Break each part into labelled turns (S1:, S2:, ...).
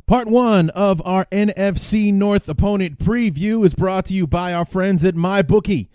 S1: Part one of our NFC North opponent preview is brought to you by our friends at MyBookie.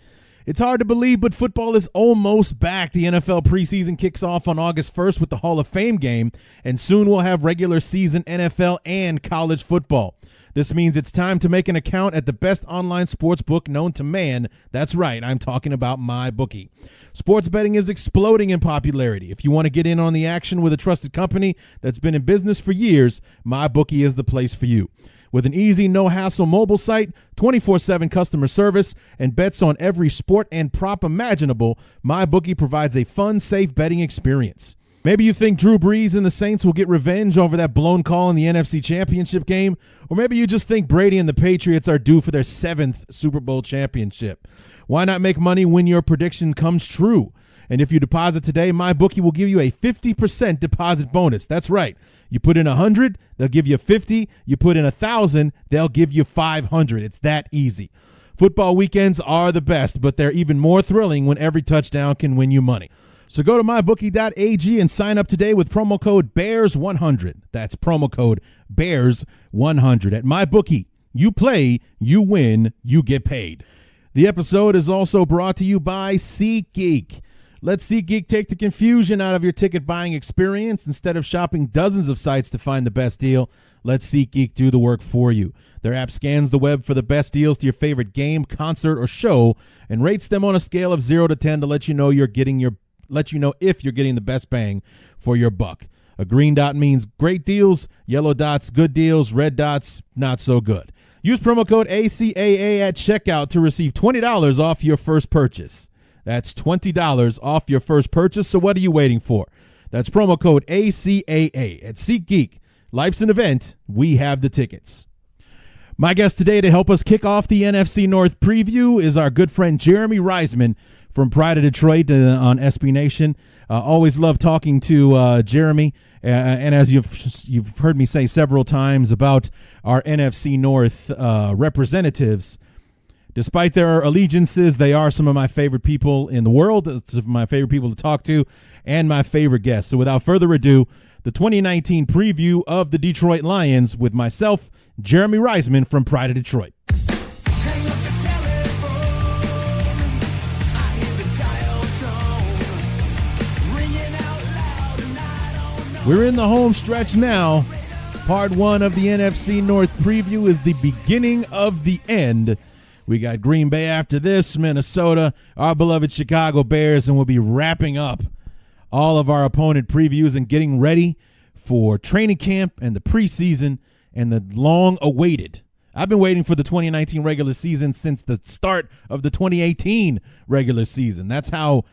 S1: It's hard to believe, but football is almost back. The NFL preseason kicks off on August 1st with the Hall of Fame game, and soon we'll have regular season NFL and college football. This means it's time to make an account at the best online sports book known to man. That's right, I'm talking about MyBookie. Sports betting is exploding in popularity. If you want to get in on the action with a trusted company that's been in business for years, MyBookie is the place for you. With an easy, no-hassle mobile site, 24/7 customer service, and bets on every sport and prop imaginable, MyBookie provides a fun, safe betting experience. Maybe you think Drew Brees and the Saints will get revenge over that blown call in the NFC Championship game, or maybe you just think Brady and the Patriots are due for their 7th Super Bowl championship. Why not make money when your prediction comes true? And if you deposit today, MyBookie will give you a 50% deposit bonus. That's right. You put in 100, they'll give you 50. You put in 1,000, they'll give you 500. It's that easy. Football weekends are the best, but they're even more thrilling when every touchdown can win you money. So go to mybookie.ag and sign up today with promo code BEARS100. That's promo code BEARS100. At MyBookie, you play, you win, you get paid. The episode is also brought to you by SeatGeek. Let SeatGeek take the confusion out of your ticket buying experience. Instead of shopping dozens of sites to find the best deal, let SeatGeek do the work for you. Their app scans the web for the best deals to your favorite game, concert, or show and rates them on a scale of 0 to 10 to let you know if you're getting the best bang for your buck. A green dot means great deals, yellow dots good deals, red dots not so good. Use promo code ACAA at checkout to receive $20 off your first purchase. That's $20 off your first purchase, so what are you waiting for? That's promo code ACAA at SeatGeek. Life's an event. We have the tickets. My guest today to help us kick off the NFC North preview is our good friend Jeremy Reisman from Pride of Detroit on SB Nation. Always love talking to Jeremy, and as you've heard me say several times about our NFC North representatives, despite their allegiances, they are some of my favorite people in the world, some of my favorite people to talk to, and my favorite guests. So without further ado, the 2019 preview of the Detroit Lions with myself, Jeremy Reisman from Pride of Detroit. We're in the home stretch now. Part one of the NFC North preview is the beginning of the end. We got Green Bay after this, Minnesota, our beloved Chicago Bears, and we'll be wrapping up all of our opponent previews and getting ready for training camp and the preseason and the long-awaited. I've been waiting for the 2019 regular season since the start of the 2018 regular season. That's how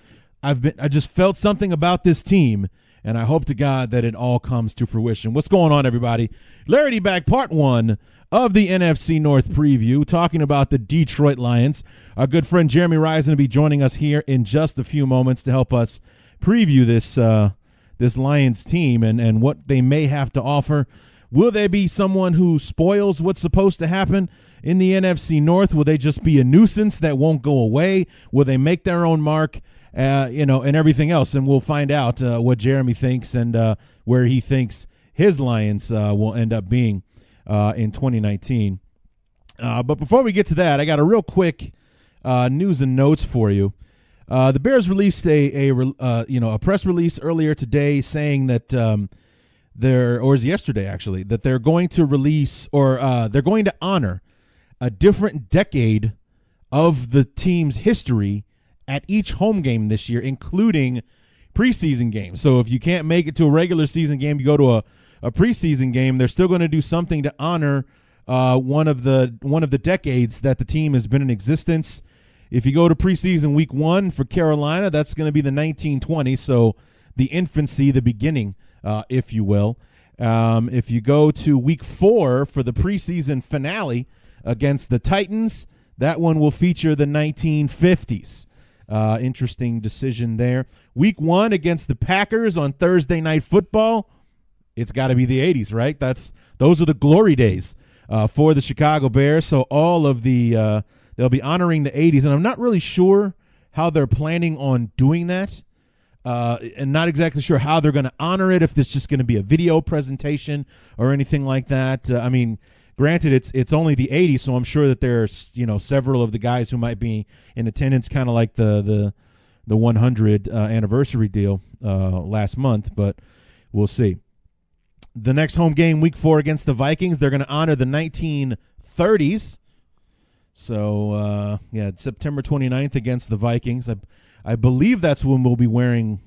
S1: I just felt something about this team, and I hope to God that it all comes to fruition. What's going on, everybody? Larry back, part one of the NFC North preview, talking about the Detroit Lions. Our good friend Jeremy Reisman will be joining us here in just a few moments to help us preview this Lions team and what they may have to offer. Will they be someone who spoils what's supposed to happen in the NFC North? Will they just be a nuisance that won't go away? Will they make their own mark, and everything else? And we'll find out what Jeremy thinks and where he thinks his Lions will end up being in 2019. But before we get to that, I got a real quick news and notes for you. The Bears released a press release earlier today saying that it was yesterday actually, that they're going to release they're going to honor a different decade of the team's history at each home game this year, including preseason games. So if you can't make it to a regular season game, you go to a preseason game, they're still going to do something to honor one of the decades that the team has been in existence. If you go to preseason week 1 for Carolina, that's going to be the 1920s, so the infancy, the beginning, if you will. If you go to week 4 for the preseason finale against the Titans, that one will feature the 1950s. Interesting decision there. Week 1 against the Packers on Thursday Night Football, it's got to be the 80s, right? Those are the glory days for the Chicago Bears. So all of they'll be honoring the 80s, and I'm not really sure how they're planning on doing that. and not exactly sure how they're going to honor it, if this is just going to be a video presentation or anything like that. I mean, granted, it's only the 80s, so I'm sure that there's several of the guys who might be in attendance, kind of like the 100 anniversary deal last month, but we'll see. The next home game, Week 4 against the Vikings, they're going to honor the 1930s. So, September 29th against the Vikings. I believe that's when we'll be wearing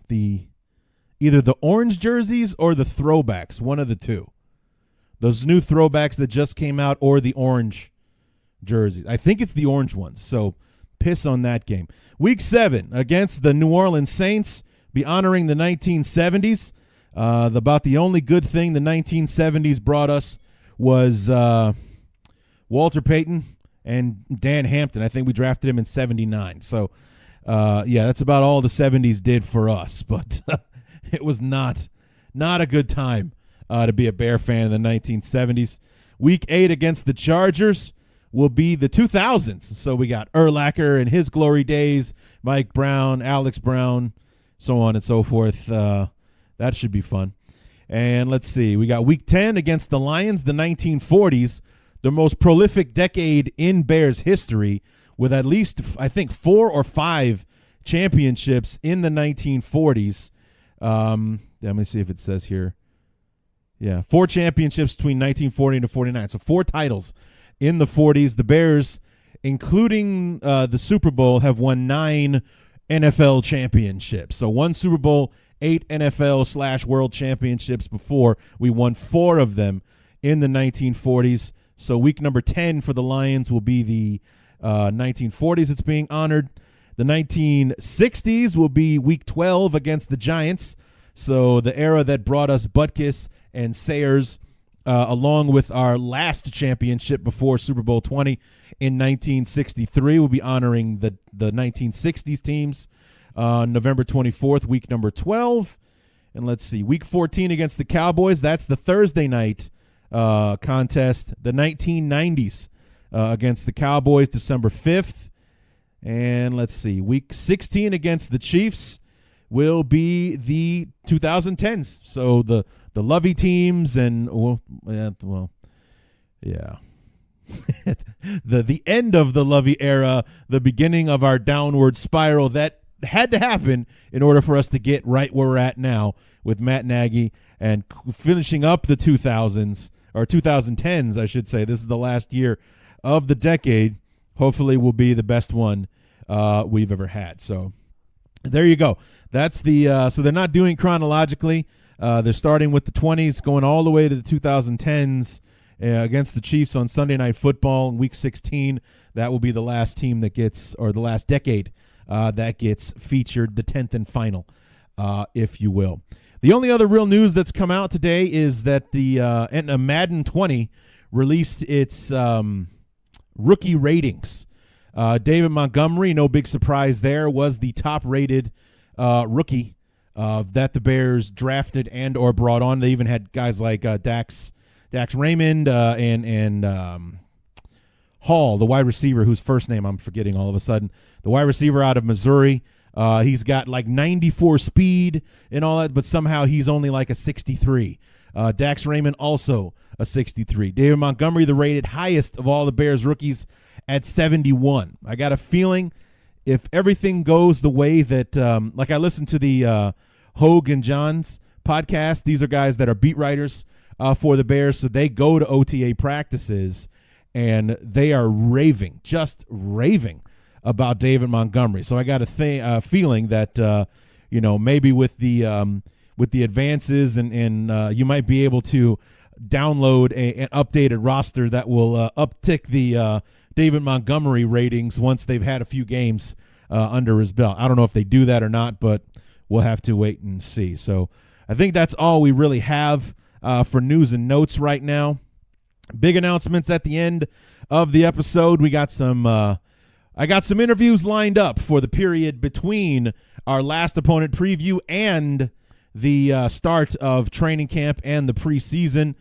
S1: either the orange jerseys or the throwbacks, one of the two. Those new throwbacks that just came out, or the orange jerseys. I think it's the orange ones, so piss on that game. Week 7 against the New Orleans Saints, be honoring the 1970s. About the only good thing the 1970s brought us was Walter Payton and Dan Hampton. I think we drafted him in 79. So, that's about all the 70s did for us. But it was not a good time to be a Bear fan in the 1970s. Week 8 against the Chargers will be the 2000s. So we got Urlacher in his glory days, Mike Brown, Alex Brown, so on and so forth. That should be fun. And let's see. We got Week 10 against the Lions, the 1940s, the most prolific decade in Bears history, with at least, I think, 4 or 5 championships in the 1940s. Let me see if it says here. Yeah, 4 championships between 1940 and 49. So 4 titles in the 40s. The Bears, including the Super Bowl, have won 9 NFL championships. So 1 Super Bowl, 8 NFL/World Championships before. We won 4 of them in the 1940s. So week number 10 for the Lions will be the 1940s. It's being honored. The 1960s will be week 12 against the Giants. So the era that brought us Butkus and Sayers, along with our last championship before Super Bowl 20 in 1963. We'll be honoring the 1960s teams. November 24th, week number 12. And let's see, week 14 against the Cowboys. That's the Thursday night contest. The 1990s against the Cowboys, December 5th. And let's see, week 16 against the Chiefs will be the 2010s. So the Lovey teams and, the end of the Lovey era, the beginning of our downward spiral that had to happen in order for us to get right where we're at now with Matt Nagy and finishing up the 2000s, or 2010s, I should say. This is the last year of the decade. Hopefully will be the best one we've ever had. So there you go. That's the so they're not doing chronologically. They're starting with the 20s, going all the way to the 2010s against the Chiefs on Sunday Night Football in Week 16. That will be the last team that gets, or the last decade that gets featured, the 10th and final, if you will. The only other real news that's come out today is that the Madden 20 released its rookie ratings. David Montgomery, no big surprise there, was the top-rated rookie that the Bears drafted and or brought on. They even had guys like Dax Raymond and Hall, the wide receiver whose first name I'm forgetting all of a sudden. The wide receiver out of Missouri. He's got like 94 speed and all that, but somehow he's only like a 63. Dax Raymond also a 63. David Montgomery, the rated highest of all the Bears rookies, at 71. I got a feeling if everything goes the way that, like I listened to the Hogue and Johns podcast. These are guys that are beat writers for the Bears, so they go to OTA practices, and they are just raving about David Montgomery. So I got a feeling that maybe with the advances and you might be able to download an updated roster that will uptick the David Montgomery ratings once they've had a few games under his belt. I don't know if they do that or not, but we'll have to wait and see. So I think that's all we really have for news and notes right now. Big announcements at the end of the episode. We got some I got some interviews lined up for the period between our last opponent preview and the start of training camp and the preseason.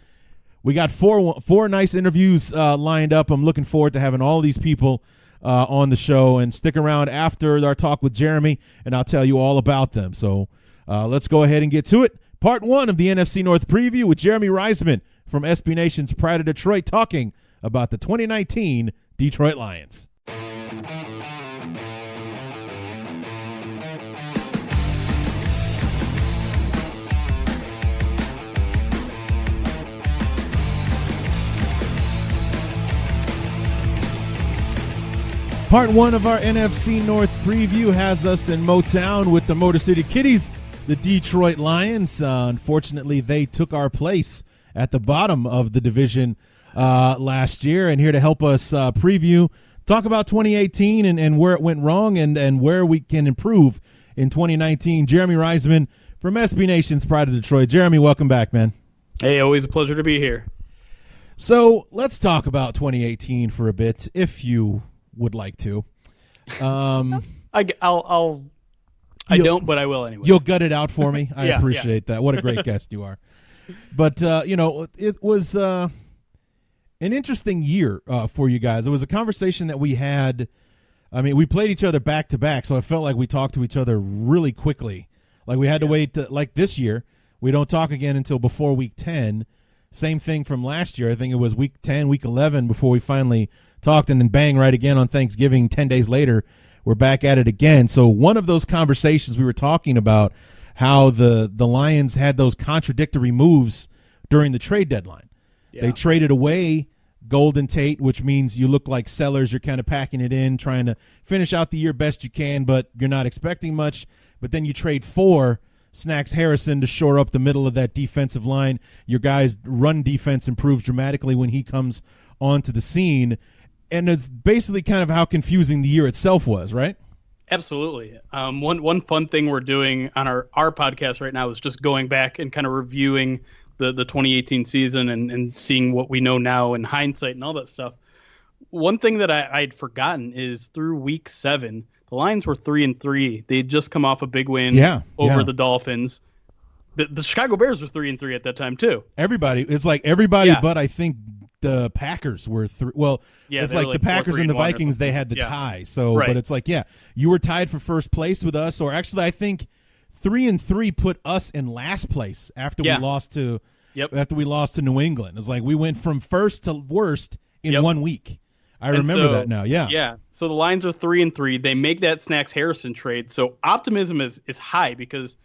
S1: We got four nice interviews lined up. I'm looking forward to having all these people on the show, and stick around after our talk with Jeremy, and I'll tell you all about them. So Let's go ahead and get to it. Part 1 of the NFC North Preview with Jeremy Reisman from SB Nation's Pride of Detroit talking about the 2019 Detroit Lions. Part 1 of our NFC North Preview has us in Motown with the Motor City Kitties, the Detroit Lions. Unfortunately, they took our place at the bottom of the division last year. And here to help us preview, talk about 2018 and where it went wrong and where we can improve in 2019, Jeremy Reisman from SB Nation's Pride of Detroit. Jeremy, welcome back, man.
S2: Hey, always a pleasure to be here.
S1: So let's talk about 2018 for a bit, if you would like to.
S2: I don't, but I will anyway.
S1: You'll gut it out for me. I appreciate that. What a great guest you are. But, it was an interesting year for you guys. It was a conversation that we had. I mean, we played each other back to back, so I felt like we talked to each other really quickly. Like we had to wait, like this year, we don't talk again until before week 10. Same thing from last year. I think it was week 10, week 11 before we finally talked, and then bang, right again on Thanksgiving, 10 days later, we're back at it again. So one of those conversations we were talking about how the Lions had those contradictory moves during the trade deadline. Yeah. They traded away Golden Tate, which means you look like sellers. You're kind of packing it in, trying to finish out the year best you can, but you're not expecting much. But then you trade for Snacks Harrison to shore up the middle of that defensive line. Your guys' run defense improves dramatically when he comes onto the scene. And it's basically kind of how confusing the year itself was, right?
S2: Absolutely. One fun thing we're doing on our podcast right now is just going back and kind of reviewing the 2018 season and seeing what we know now in hindsight and all that stuff. One thing that I'd forgotten is through week 7, the Lions were 3-3. They had just come off a big win over the Dolphins. The Chicago Bears were 3-3 at that time too.
S1: Everybody, it's like everybody, but I think the Packers were it's like the Packers and the Vikings, they had the tie. So, but it's like, you were tied for first place with us, or actually I think 3-3 put us in last place after we lost to New England. It's like we went from first to worst in 1 week. I remember that now. Yeah.
S2: So the Lions are 3-3. They make that Snacks Harrison trade. So optimism is high because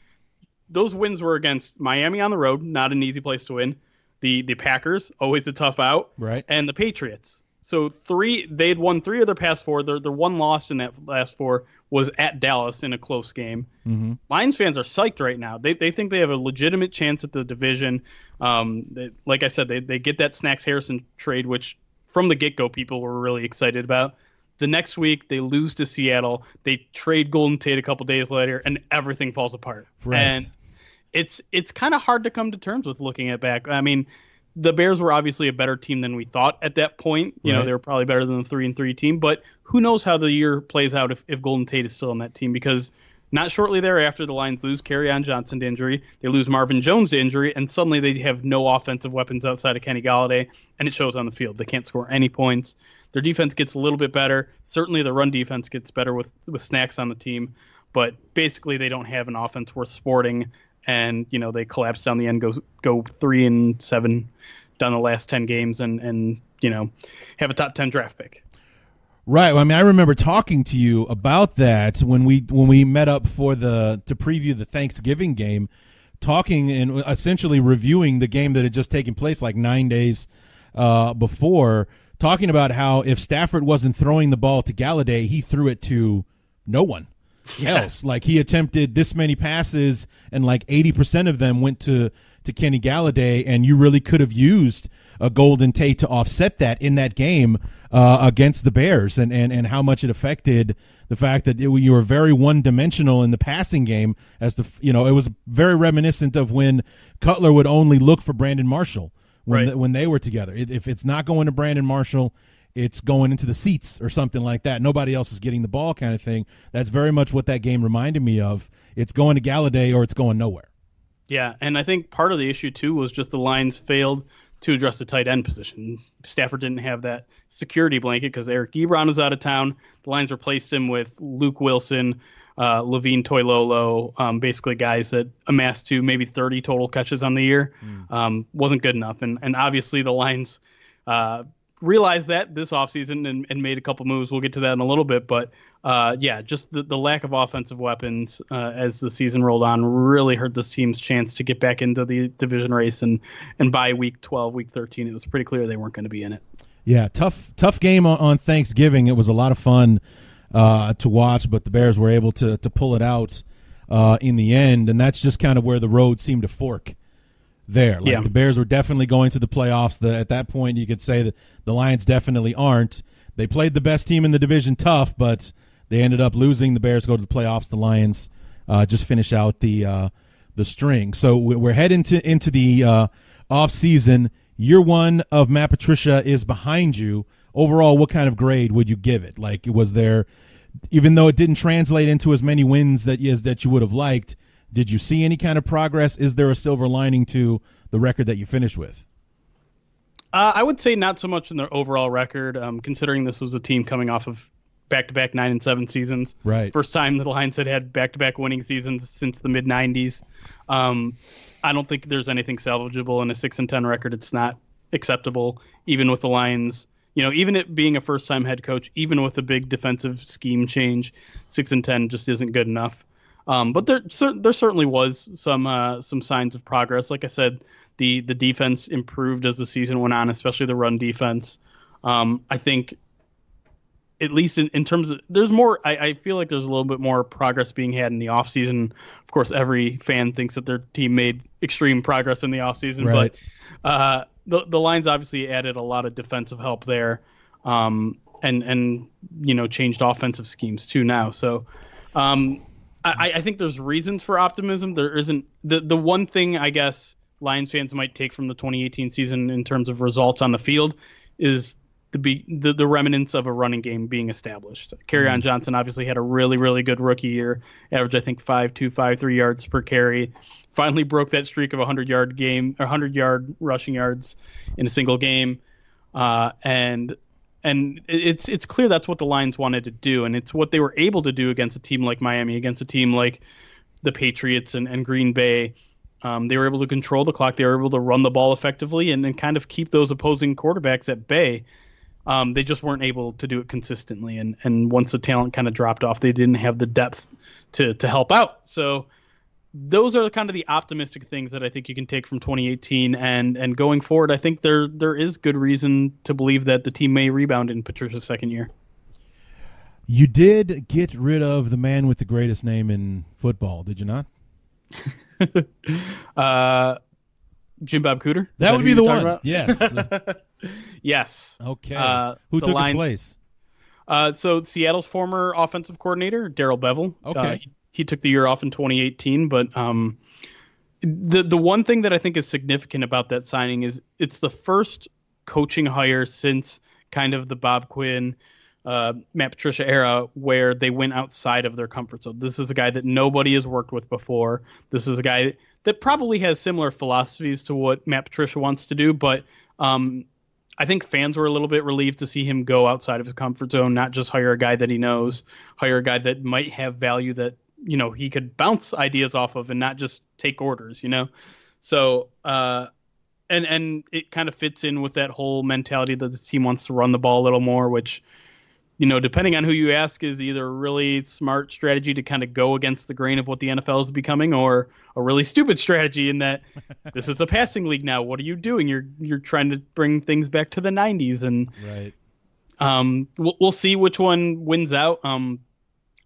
S2: those wins were against Miami on the road, not an easy place to win. The Packers, always a tough out,
S1: right?
S2: And the Patriots. So they had won 3 of their past 4. Their one loss in that last 4 was at Dallas in a close game. Mm-hmm. Lions fans are psyched right now. They think they have a legitimate chance at the division. Like I said, they get that Snacks Harrison trade, which from the get-go people were really excited about. The next week, they lose to Seattle. They trade Golden Tate a couple days later, and everything falls apart.
S1: Right.
S2: And it's kind of hard to come to terms with looking at back. I mean, the Bears were obviously a better team than we thought at that point. You know, they were probably better than the 3-3 team, but who knows how the year plays out if Golden Tate is still on that team, because not shortly thereafter, the Lions lose Kerryon Johnson to injury. They lose Marvin Jones to injury, and suddenly they have no offensive weapons outside of Kenny Golladay, and it shows on the field. They can't score any points. Their defense gets a little bit better. Certainly the run defense gets better with Snacks on the team, but basically they don't have an offense worth sporting. And, they collapse down the end, go 3-7 down the last 10 games and have a top 10 draft pick.
S1: Right. Well, I mean, I remember talking to you about that when we met up to preview the Thanksgiving game, talking and essentially reviewing the game that had just taken place like 9 days before, talking about how if Stafford wasn't throwing the ball to Golladay, he threw it to no one else. Like he attempted this many passes and like 80% of them went to Kenny Golladay, and you really could have used a Golden Tate to offset that in that game against the Bears, and how much it affected the fact that you were very one-dimensional in the passing game. As it was very reminiscent of when Cutler would only look for Brandon Marshall when they were together. If it's not going to Brandon Marshall, it's going into the seats or something like that. Nobody else is getting the ball kind of thing. That's very much what that game reminded me of. It's going to Golladay or it's going nowhere.
S2: Yeah, and I think part of the issue, too, was just the Lions failed to address the tight end position. Stafford didn't have that security blanket because Eric Ebron was out of town. The Lions replaced him with Luke Wilson, Levine, Toilolo, basically guys that amassed to maybe 30 total catches on the year. Wasn't good enough. And obviously the Lions realized that this offseason and made a couple moves. We'll get to that in a little bit. But, just the lack of offensive weapons as the season rolled on really hurt this team's chance to get back into the division race. And by week 12, week 13, it was pretty clear they weren't going to be in it.
S1: Yeah, tough game on Thanksgiving. It was a lot of fun to watch, but the Bears were able to pull it out in the end, and that's just kind of where the road seemed to fork there. The Bears were definitely going to the playoffs. At that point, you could say that the Lions definitely aren't. They played the best team in the division tough, but they ended up losing. The Bears go to the playoffs. The Lions just finish out the string. So we're heading into the off season. Year one of Matt Patricia is behind you. Overall, what kind of grade would you give it? Like, was there, even though it didn't translate into as many wins that you would have liked, did you see any kind of progress? Is there a silver lining to the record that you finished with?
S2: I would say not so much in their overall record, considering this was a team coming off of back-to-back 9-7 seasons.
S1: Right.
S2: First time the Lions had back-to-back winning seasons since the mid-90s. I don't think there's anything salvageable in a 6-10 record. It's not acceptable, even with the Lions. Even it being a first-time head coach, even with a big defensive scheme change, 6-10 just isn't good enough. But there certainly was some signs of progress. Like I said, the defense improved as the season went on, especially the run defense. I think, at least in terms of, there's more. I feel like there's a little bit more progress being had in the offseason. Of course, every fan thinks that their team made extreme progress in the offseason,
S1: right.
S2: But the Lions obviously added a lot of defensive help there, and changed offensive schemes too now. So I think there's reasons for optimism. There isn't the one thing I guess Lions fans might take from the 2018 season in terms of results on the field is the remnants of a running game being established. Kerryon Johnson obviously had a really, really good rookie year, averaged I think 5.2, 5.3 yards per carry. Finally broke that streak of 100-yard rushing yards in a single game, and it's clear that's what the Lions wanted to do, and it's what they were able to do against a team like Miami, against a team like the Patriots and Green Bay. They were able to control the clock. They were able to run the ball effectively and then kind of keep those opposing quarterbacks at bay. They just weren't able to do it consistently, and once the talent kind of dropped off, they didn't have the depth to help out. So those are kind of the optimistic things that I think you can take from 2018, and going forward, I think there is good reason to believe that the team may rebound in Patricia's second year.
S1: You did get rid of the man with the greatest name in football, did you not?
S2: Jim Bob Cooter?
S1: That would be the one. About? Yes.
S2: Yes.
S1: Okay. Who took his place?
S2: So Seattle's former offensive coordinator, Darrell Bevell.
S1: Okay.
S2: He took the year off in 2018, but the one thing that I think is significant about that signing is it's the first coaching hire since kind of the Bob Quinn, Matt Patricia era where they went outside of their comfort zone. This is a guy that nobody has worked with before. This is a guy that probably has similar philosophies to what Matt Patricia wants to do, but I think fans were a little bit relieved to see him go outside of his comfort zone, not just hire a guy that he knows, hire a guy that might have value that, he could bounce ideas off of and not just take orders, So, and it kind of fits in with that whole mentality that the team wants to run the ball a little more, which, depending on who you ask, is either a really smart strategy to kind of go against the grain of what the NFL is becoming, or a really stupid strategy in that this is a passing league now. What are you doing? You're trying to bring things back to the 90s, and
S1: right.
S2: We'll see which one wins out.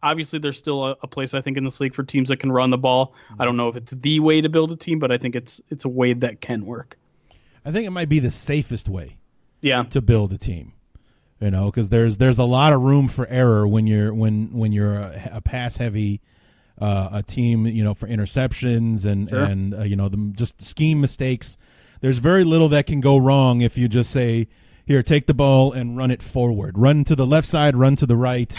S2: Obviously, there's still a place, I think, in this league for teams that can run the ball. I don't know if it's the way to build a team, but I think it's a way that can work.
S1: I think it might be the safest way
S2: to
S1: build a team. Because there's a lot of room for error when you're a pass heavy a team, for interceptions and
S2: sure.
S1: and just scheme mistakes. There's very little that can go wrong if you just say, here, take the ball and run it forward. Run to the left side, run to the right.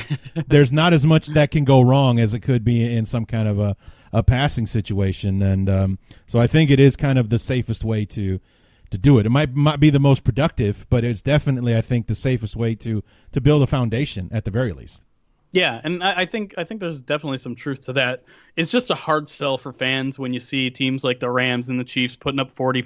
S1: There's not as much that can go wrong as it could be in some kind of a passing situation, and so I think it is kind of the safest way to do it. It might be the most productive, but it's definitely, I think, the safest way to build a foundation at the very least.
S2: Yeah, and I think there's definitely some truth to that. It's just a hard sell for fans when you see teams like the Rams and the Chiefs putting up 40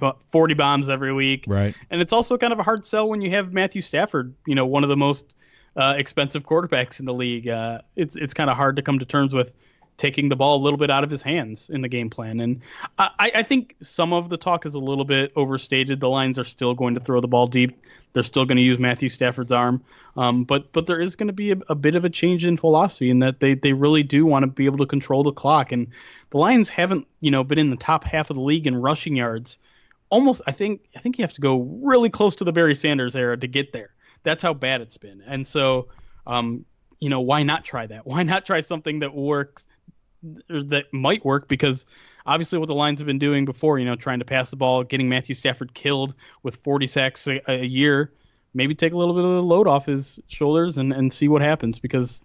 S2: bombs every week.
S1: Right.
S2: And it's also kind of a hard sell when you have Matthew Stafford, one of the most expensive quarterbacks in the league. It's kind of hard to come to terms with taking the ball a little bit out of his hands in the game plan. And I think some of the talk is a little bit overstated. The Lions are still going to throw the ball deep. They're still going to use Matthew Stafford's arm. But there is going to be a bit of a change in philosophy in that they really do want to be able to control the clock. And the Lions haven't, been in the top half of the league in rushing yards. Almost, I think you have to go really close to the Barry Sanders era to get there. That's how bad it's been. And so, why not try that? Why not try something that works, or that might work? Because obviously what the Lions have been doing before, trying to pass the ball, getting Matthew Stafford killed with 40 sacks a year, maybe take a little bit of the load off his shoulders and see what happens, because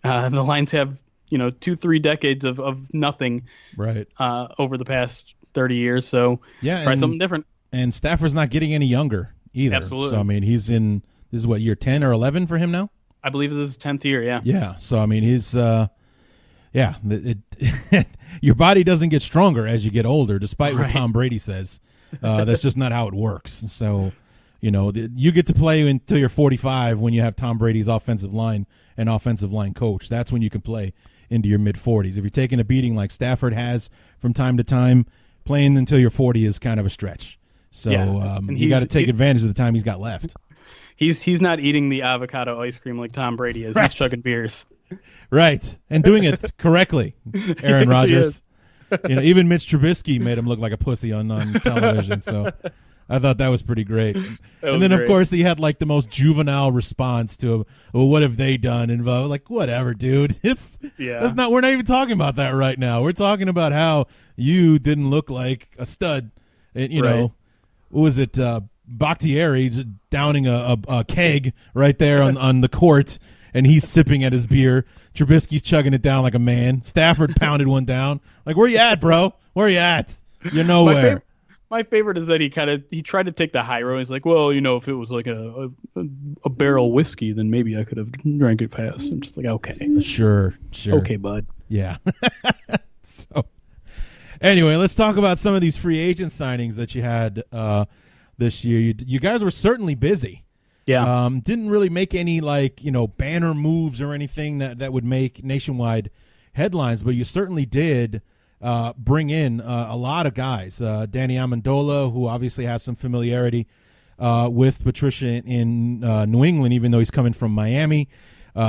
S2: the Lions have, 2-3 decades of nothing
S1: right
S2: over the past 30 years. So try something different.
S1: And Stafford's not getting any younger either.
S2: Absolutely.
S1: So, I mean, this is what, year 10 or 11 for him now?
S2: I believe this is 10th year, yeah.
S1: Yeah, so, I mean, he's your body doesn't get stronger as you get older, despite what Tom Brady says. That's just not how it works. So, you get to play until you're 45 when you have Tom Brady's offensive line and offensive line coach. That's when you can play into your mid-40s. If you're taking a beating like Stafford has from time to time, playing until you're 40 is kind of a stretch. So you got to take advantage of the time he's got left.
S2: He's not eating the avocado ice cream like Tom Brady is. Right. He's chugging beers.
S1: Right, and doing it correctly, Aaron Rodgers. Even Mitch Trubisky made him look like a pussy on television. So I thought that was pretty great. And then, of course, he had like the most juvenile response to, well, what have they done? And like, whatever, dude. We're not even talking about that right now. We're talking about how you didn't look like a stud. And, what was it? Bakhtiari just downing a keg right there on the court, and he's sipping at his beer. Trubisky's chugging it down like a man. Stafford pounded one down. Like, where you at, bro? Where you at? You're nowhere.
S2: My favorite is that he tried to take the high road. He's like, well, if it was like a barrel whiskey, then maybe I could have drank it fast. I'm just like, okay.
S1: Sure.
S2: Okay, bud.
S1: Yeah. So, anyway, let's talk about some of these free agent signings that you had this year. You guys were certainly busy.
S2: Yeah.
S1: Didn't really make any banner moves or anything that would make nationwide headlines, but you certainly did bring in a lot of guys. Danny Amendola, who obviously has some familiarity with Patricia in New England, even though he's coming from Miami.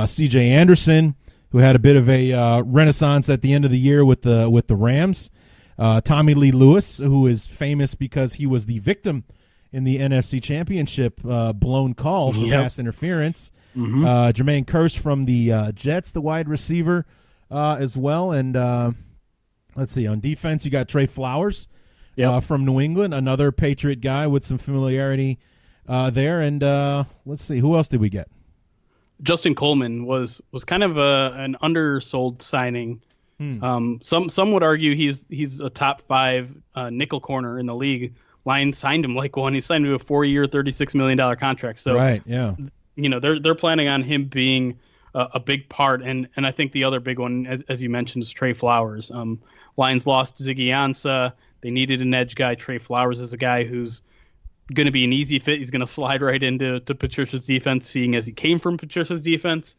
S1: C.J. Anderson, who had a bit of a renaissance at the end of the year with the Rams. Tommy Lee Lewis, who is famous because he was the victim in the NFC Championship blown call for pass interference. Mm-hmm. Jermaine Kearse from the Jets, the wide receiver as well. And let's see, on defense, you got Trey Flowers from New England, another Patriot guy with some familiarity there. And let's see, who else did we get?
S2: Justin Coleman was kind of an undersold signing. Some would argue he's a top 5 nickel corner in the league. Lions signed him like one. He signed him to a 4-year, $36 million contract. So, they're planning on him being a big part. And I think the other big one, as you mentioned, is Trey Flowers. Lions lost Ziggy Ansah. They needed an edge guy. Trey Flowers is a guy who's going to be an easy fit. He's going to slide right into Patricia's defense, seeing as he came from Patricia's defense.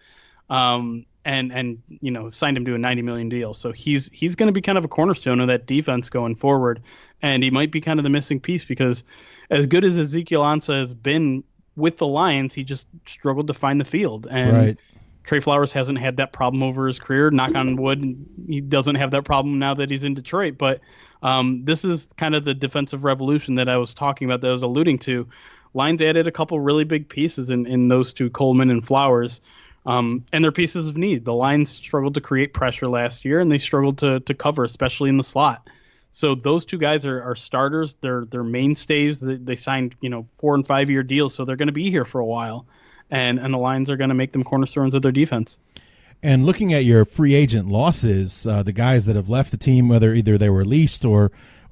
S2: And signed him to a $90 million deal. So he's going to be kind of a cornerstone of that defense going forward. And he might be kind of the missing piece, because as good as Ezekiel Ansah has been with the Lions, he just struggled to find the field. And Trey Flowers hasn't had that problem over his career. Knock on wood, he doesn't have that problem now that he's in Detroit. But this is kind of the defensive revolution that I was talking about, that I was alluding to. Lions added a couple really big pieces in those two, Coleman and Flowers. And they're pieces of need. The Lions struggled to create pressure last year, and they struggled to cover, especially in the slot. So those two guys are starters. They're mainstays. They signed 4 and 5 year deals, so they're going to be here for a while, and the Lions are going to make them cornerstones of their defense.
S1: And looking at your free agent losses, the guys that have left the team, whether either they were leased or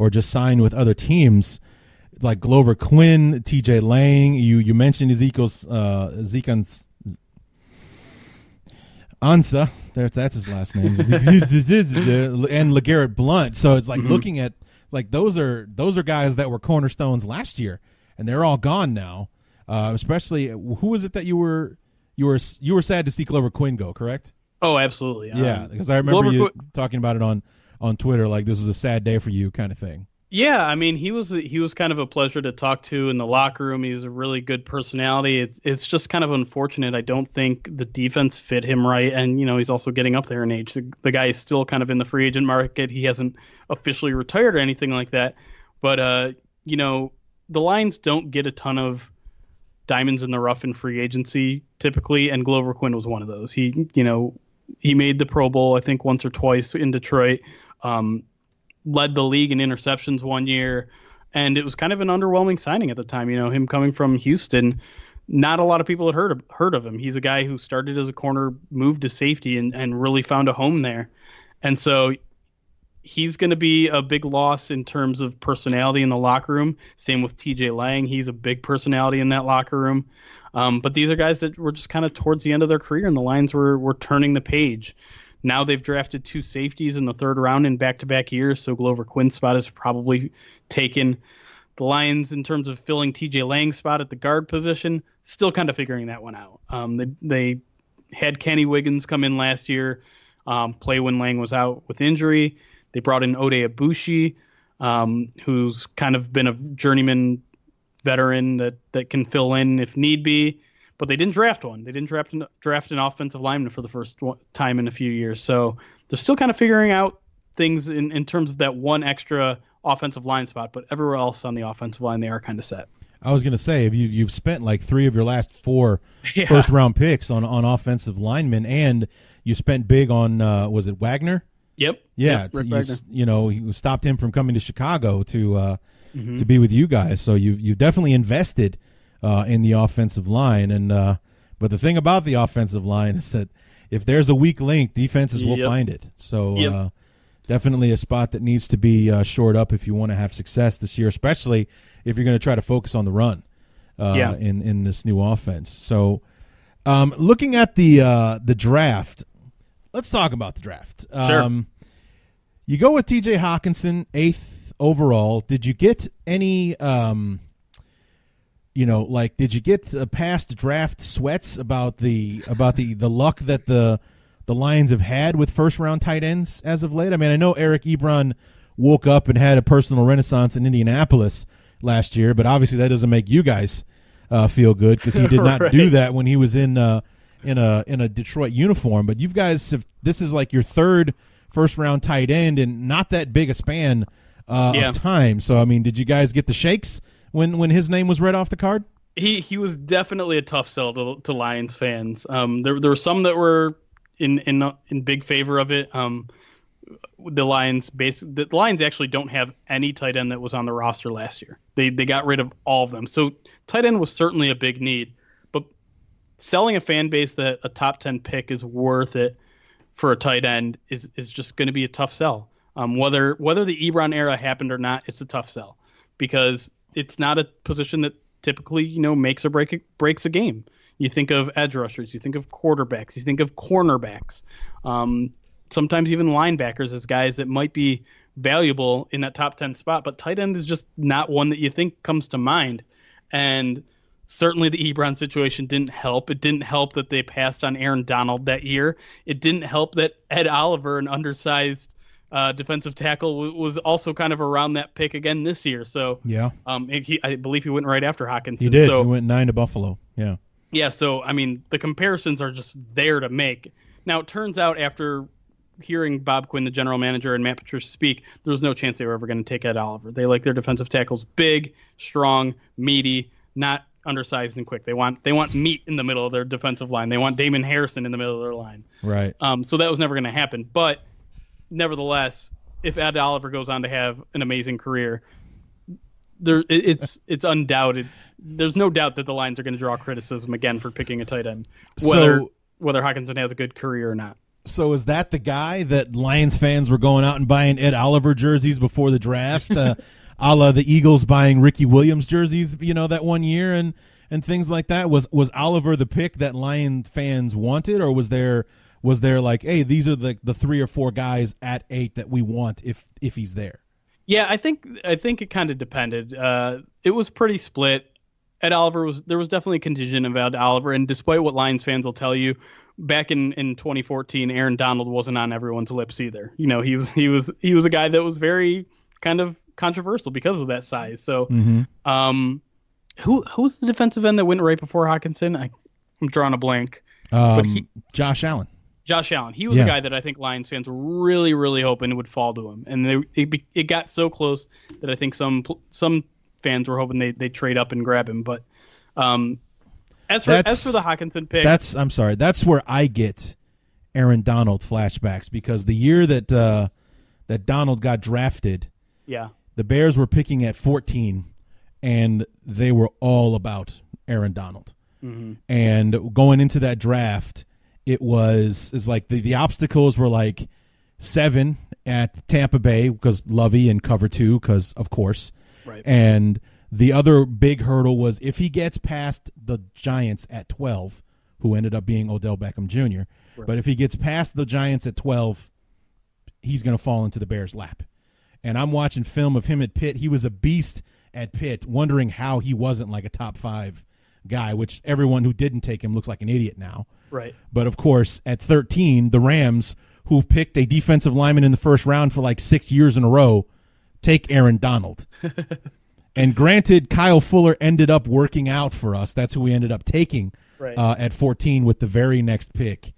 S1: just signed with other teams, like Glover Quinn, T.J. Lang. You mentioned Ezekiel's Ansa, that's his last name, and LeGarrette Blount. So it's like looking at like those are guys that were cornerstones last year, and they're all gone now. Especially, who was it that you were sad to see Glover Quinn go? Correct?
S2: Oh, absolutely.
S1: Yeah, because I remember you talking about it on Twitter, like this was a sad day for you, kind of thing.
S2: Yeah, I mean, he was kind of a pleasure to talk to in the locker room. He's a really good personality. It's just kind of unfortunate. I don't think the defense fit him right, and he's also getting up there in age. The guy is still kind of in the free agent market. He hasn't officially retired or anything like that. But the Lions don't get a ton of diamonds in the rough in free agency typically, and Glover Quinn was one of those. He made the Pro Bowl, I think, once or twice in Detroit. Led the league in interceptions one year, and it was kind of an underwhelming signing at the time. Him coming from Houston, not a lot of people had heard of him. He's a guy who started as a corner, moved to safety, and really found a home there. And so he's going to be a big loss in terms of personality in the locker room. Same with TJ Lang. He's a big personality in that locker room. But these are guys that were just kind of towards the end of their career, and the Lions were turning the page. Now they've drafted 2 safeties in the 3rd round in back-to-back years, so Glover Quinn's spot is probably taken. The Lions, in terms of filling TJ Lang's spot at the guard position, still kind of figuring that one out. They had Kenny Wiggins come in last year, play when Lang was out with injury. They brought in Ode Abushi, who's kind of been a journeyman veteran that can fill in if need be. But they didn't draft one. They didn't draft an offensive lineman for the first time in a few years. So they're still kind of figuring out things in terms of that one extra offensive line spot. But everywhere else on the offensive line, they are kind of set.
S1: I was going to say, if you've spent like 3 of your last 4 first-round picks on offensive linemen, and you spent big on, was it Wagner?
S2: Yep.
S1: Yeah.
S2: Yep, Rick Wagner.
S1: You stopped him from coming to Chicago to be with you guys. So you've definitely invested in the offensive line, and but the thing about the offensive line is that if there's a weak link, defenses will find it. So definitely a spot that needs to be shored up if you want to have success this year, especially if you're going to try to focus on the run in this new offense. So looking at the draft, let's talk about the draft.
S2: Sure.
S1: You go with T.J. Hawkinson, 8th overall. Did you get any did you get past draft sweats about the luck that the Lions have had with first-round tight ends as of late? I mean, I know Eric Ebron woke up and had a personal renaissance in Indianapolis last year, but obviously that doesn't make you guys feel good because he did not do that when he was in a Detroit uniform. But you guys this is like your 3rd first-round tight end in not that big a span of time. So, I mean, did you guys get the shakes when his name was read off the card?
S2: He was definitely a tough sell to Lions fans. There were some that were in big favor of it. The Lions actually don't have any tight end that was on the roster last year. They got rid of all of them. So tight end was certainly a big need, but selling a fan base that a top 10 pick is worth it for a tight end is just going to be a tough sell. Whether the Ebron era happened or not, it's a tough sell because it's not a position that typically, makes or breaks a game. You think of edge rushers, you think of quarterbacks, you think of cornerbacks, sometimes even linebackers as guys that might be valuable in that top 10 spot, but tight end is just not one that you think comes to mind. And certainly the Ebron situation didn't help. It didn't help that they passed on Aaron Donald that year. It didn't help that Ed Oliver, an undersized defensive tackle, was also kind of around that pick again this year. So I believe he went right after Hawkinson.
S1: He did.
S2: So,
S1: he went 9 to Buffalo. Yeah.
S2: Yeah. So I mean, the comparisons are just there to make. Now it turns out after hearing Bob Quinn, the general manager, and Matt Patricia speak, there was no chance they were ever going to take Ed Oliver. They like their defensive tackles big, strong, meaty, not undersized and quick. They want meat in the middle of their defensive line. They want Damon Harrison in the middle of their line. Right. So that was never going to happen. But nevertheless, if Ed Oliver goes on to have an amazing career, it's undoubted. There's no doubt that the Lions are going to draw criticism again for picking a tight end, whether Hawkinson has a good career or not.
S1: So is that the guy that Lions fans were going out and buying Ed Oliver jerseys before the draft, a la the Eagles buying Ricky Williams jerseys, that one year and things like that? Was Oliver the pick that Lions fans wanted, or was there Was there like, hey, these are the 3 or 4 guys at 8 that we want if he's there?
S2: Yeah, I think it kind of depended. It was pretty split. Ed Oliver there was definitely a contingent of Ed Oliver, and despite what Lions fans will tell you, back in 2014, Aaron Donald wasn't on everyone's lips either. You know, he was a guy that was very kind of controversial because of that size. So, who's the defensive end that went right before Hockenson? I'm drawing a blank.
S1: Josh Allen.
S2: Josh Allen. He was a guy that I think Lions fans were really, really hoping would fall to him, and it got so close that I think some fans were hoping they trade up and grab him. But as for the Hockenson pick,
S1: that's where I get Aaron Donald flashbacks, because the year that Donald got drafted, the Bears were picking at 14, and they were all about Aaron Donald. Mm-hmm. And going into that draft, it's like the obstacles were like 7 at Tampa Bay because Lovey and cover 2 because of course.
S2: Right.
S1: And the other big hurdle was if he gets past the Giants at 12, who ended up being Odell Beckham Jr. Right. But if he gets past the Giants at 12, he's going to fall into the Bears' lap. And I'm watching film of him at Pitt. He was a beast at Pitt, wondering how he wasn't like a top 5 guy, which everyone who didn't take him looks like an idiot now.
S2: Right.
S1: But, of course, at 13, the Rams, who picked a defensive lineman in the first round for like 6 years in a row, take Aaron Donald. And granted, Kyle Fuller ended up working out for us. That's who we ended up taking at 14 with the very next pick.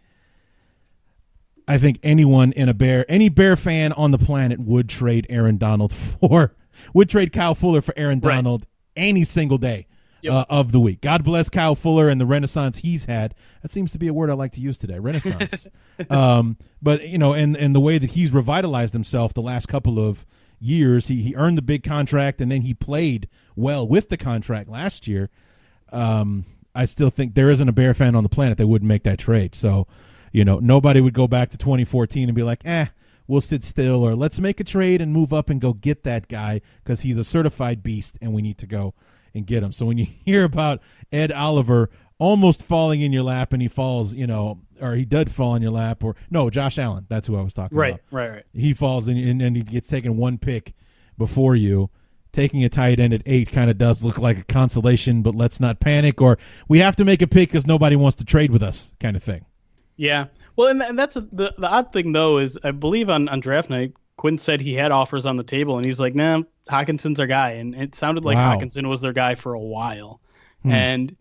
S1: I think any Bear fan on the planet would trade Kyle Fuller for Aaron Donald any single day of the week. God bless Kyle Fuller and the renaissance he's had. That seems to be a word I like to use today, renaissance. But, you know, and the way that he's revitalized himself the last couple of years, he earned the big contract, and then he played well with the contract last year. I still think there isn't a Bear fan on the planet that wouldn't make that trade. So, you know, nobody would go back to 2014 and be like, we'll sit still, or let's make a trade and move up and go get that guy because he's a certified beast and we need to go and get him. So when you hear about Ed Oliver almost falling in your lap and he falls, you know, or he did fall in your lap, or no, Josh Allen, that's who I was talking about.
S2: Right.
S1: He falls and he gets taken 1 pick before you. Taking a tight end at 8 kind of does look like a consolation, but let's not panic, or we have to make a pick because nobody wants to trade with us kind of thing.
S2: Yeah. Well, and that's the odd thing, though, is I believe on draft night, Quinn said he had offers on the table, and he's like, nah, Hawkinson's our guy. And it sounded like Hockenson was their guy for a while. And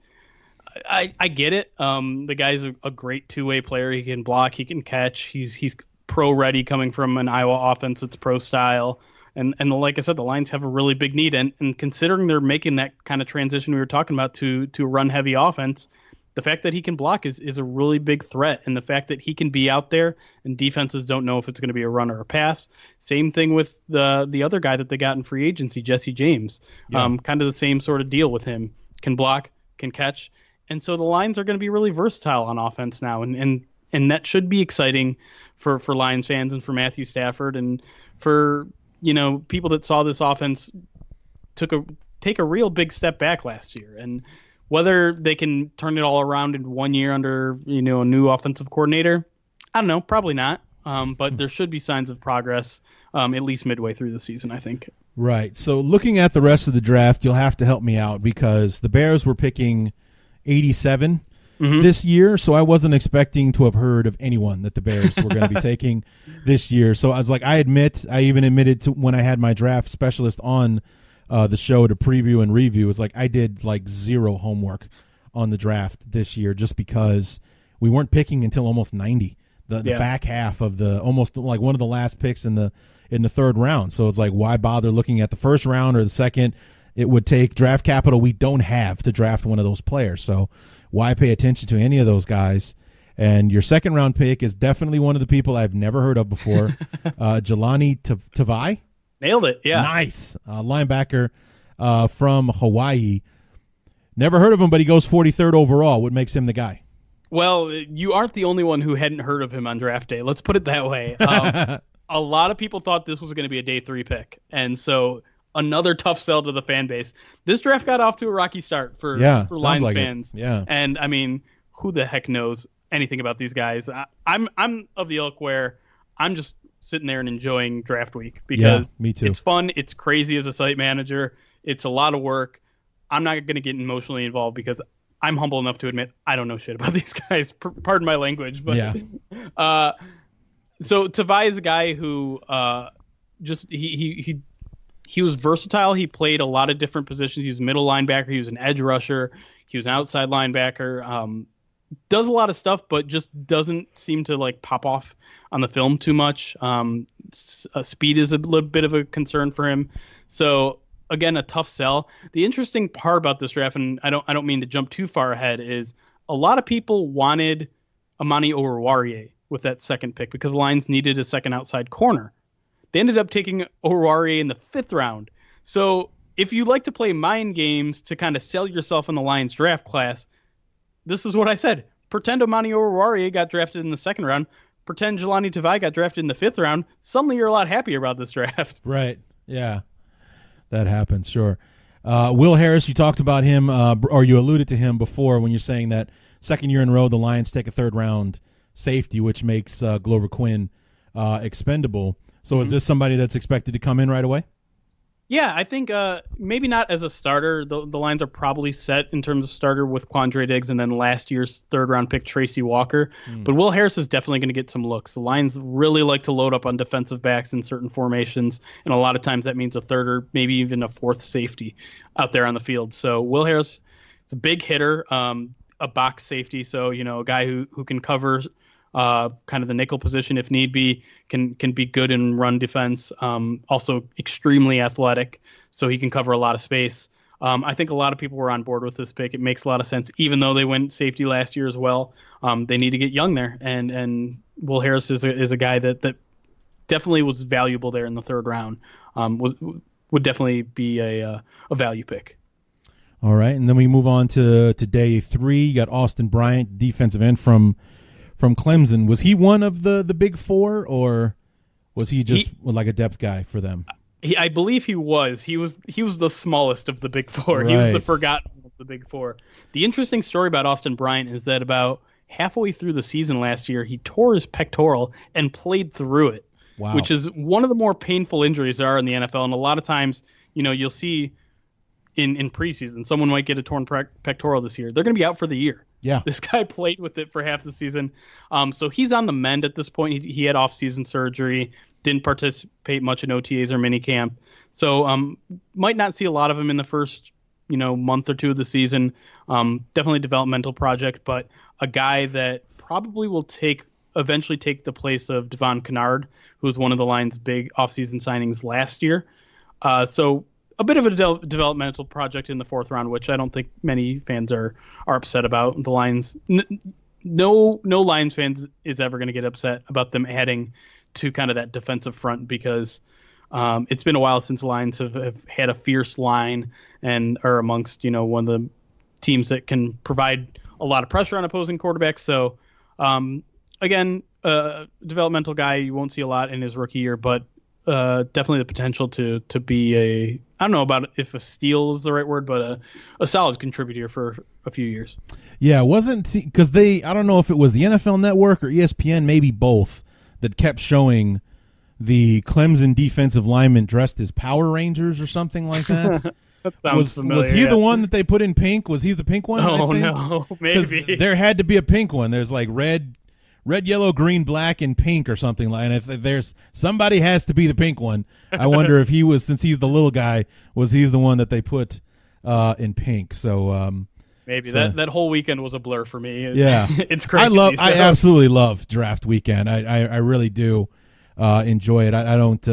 S2: I get it. The guy's a great two-way player. He can block, he can catch. He's pro-ready coming from an Iowa offense that's pro-style. And like I said, the Lions have a really big need. And considering they're making that kind of transition we were talking about to a run-heavy offense, the fact that he can block is a really big threat. And the fact that he can be out there and defenses don't know if it's going to be a run or a pass. Same thing with the other guy that they got in free agency, Jesse James. Yeah. Kind of the same sort of deal with him. Can block, can catch. And so the Lions are going to be really versatile on offense now. And that should be exciting for Lions fans and for Matthew Stafford and for, you know, people that saw this offense take a real big step back last year. And whether they can turn it all around in 1 year under, you know, a new offensive coordinator, I don't know, probably not. But there should be signs of progress, at least midway through the season, I think. Right.
S1: So looking at the rest of the draft, you'll have to help me out because the Bears were picking 87 this year, so I wasn't expecting to have heard of anyone that the Bears were going to be taking this year. So I was like, I even admitted to when I had my draft specialist on the show to preview and review, it's like I did like zero homework on the draft this year just because we weren't picking until almost 90, the back half of the almost like one of the last picks in the third round. So it's like, why bother looking at the first round or the second? It would take draft capital we don't have to draft one of those players. So why pay attention to any of those guys? And your second round pick is definitely one of the people I've never heard of before, Jelani Tavai.
S2: Nailed it, yeah.
S1: Nice. Linebacker from Hawaii. Never heard of him, but he goes 43rd overall. What makes him the guy?
S2: Well, you aren't the only one who hadn't heard of him on draft day. Let's put it that way. A lot of people thought this was going to be a day 3 pick. And so another tough sell to the fan base. This draft got off to a rocky start for Lions fans.
S1: Yeah.
S2: And, I mean, who the heck knows? anything about these guys. I'm of the ilk where I'm just sitting there and enjoying draft week because
S1: me too.
S2: It's fun. It's crazy as a site manager. It's a lot of work. I'm not going to get emotionally involved because I'm humble enough to admit I don't know shit about these guys. Pardon my language, but so Tavai is a guy who just he was versatile. He played a lot of different positions. He was a middle linebacker. He was an edge rusher. He was an outside linebacker. Does a lot of stuff, but just doesn't seem to like pop off on the film too much. Speed is a little bit of a concern for him. So again, a tough sell. The interesting part about this draft, and I don't mean to jump too far ahead, is a lot of people wanted Amani Oruwariye with that second pick because the Lions needed a second outside corner. They ended up taking Oruwariye in the 5th round. So if you like to play mind games to kind of sell yourself in the Lions draft class, this is what I said. Pretend Amani Oruwariye got drafted in the 2nd round. Pretend Jelani Tavai got drafted in the 5th round. Suddenly you're a lot happier about this draft.
S1: Right. Yeah. That happens, sure. Will Harris, you talked about him, or you alluded to him before when you're saying that second year in a row the Lions take a 3rd-round safety, which makes Glover Quinn expendable. So is this somebody that's expected to come in right away?
S2: Yeah, I think maybe not as a starter. The Lions are probably set in terms of starter with Quandre Diggs and then last year's 3rd-round pick Tracy Walker. But Will Harris is definitely going to get some looks. The Lions really like to load up on defensive backs in certain formations, and a lot of times that means a 3rd or maybe even a 4th safety out there on the field. So Will Harris, it's a big hitter, a box safety, so a guy who can cover kind of the nickel position if need be, can be good in run defense. Also extremely athletic, so he can cover a lot of space. I think a lot of people were on board with this pick. It makes a lot of sense, even though they went safety last year as well. They need to get young there, and Will Harris is a guy that definitely was valuable there in the 3rd round. Would definitely be a value pick.
S1: All right, and then we move on to day 3. You got Austin Bryant, defensive end from Clemson. Was he one of the big 4, or was he just like a depth guy for them?
S2: I believe he was. He was the smallest of the big 4.
S1: Right.
S2: He was the forgotten of the big 4. The interesting story about Austin Bryant is that about halfway through the season last year, he tore his pectoral and played through it.
S1: Wow.
S2: Which is one of the more painful injuries there are in the NFL. And a lot of times, you'll see in preseason, someone might get a torn pectoral this year. They're going to be out for the year.
S1: Yeah.
S2: This guy played with it for half the season. So he's on the mend at this point. He had off-season surgery, didn't participate much in OTAs or minicamp. So might not see a lot of him in the first, month or 2 of the season. Definitely a developmental project, but a guy that probably will eventually take the place of Devon Kennard, who was one of the Lions' big off-season signings last year. So a bit of a developmental project in the 4th round, which I don't think many fans are upset about. The Lions, no Lions fans is ever going to get upset about them adding to kind of that defensive front because it's been a while since the Lions have had a fierce line and are amongst one of the teams that can provide a lot of pressure on opposing quarterbacks. So again, developmental guy, you won't see a lot in his rookie year, but definitely the potential to be I don't know about if a steal is the right word, but a solid contributor for a few years. Yeah,
S1: it wasn't because I don't know if it was the NFL Network or ESPN, maybe both, that kept showing the Clemson defensive linemen dressed as Power Rangers or something like that.
S2: That sounds familiar.
S1: Was he the one that they put in pink? Was he the pink one?
S2: Oh, no, maybe.
S1: There had to be a pink one. There's like red, yellow, green, black, and pink or something like. And if there's somebody has to be the pink one. I wonder if he was, since he's the little guy, was he the one that they put in pink? So
S2: maybe that whole weekend was a blur for me.
S1: Yeah,
S2: it's crazy.
S1: I absolutely love draft weekend. I really do enjoy it. I don't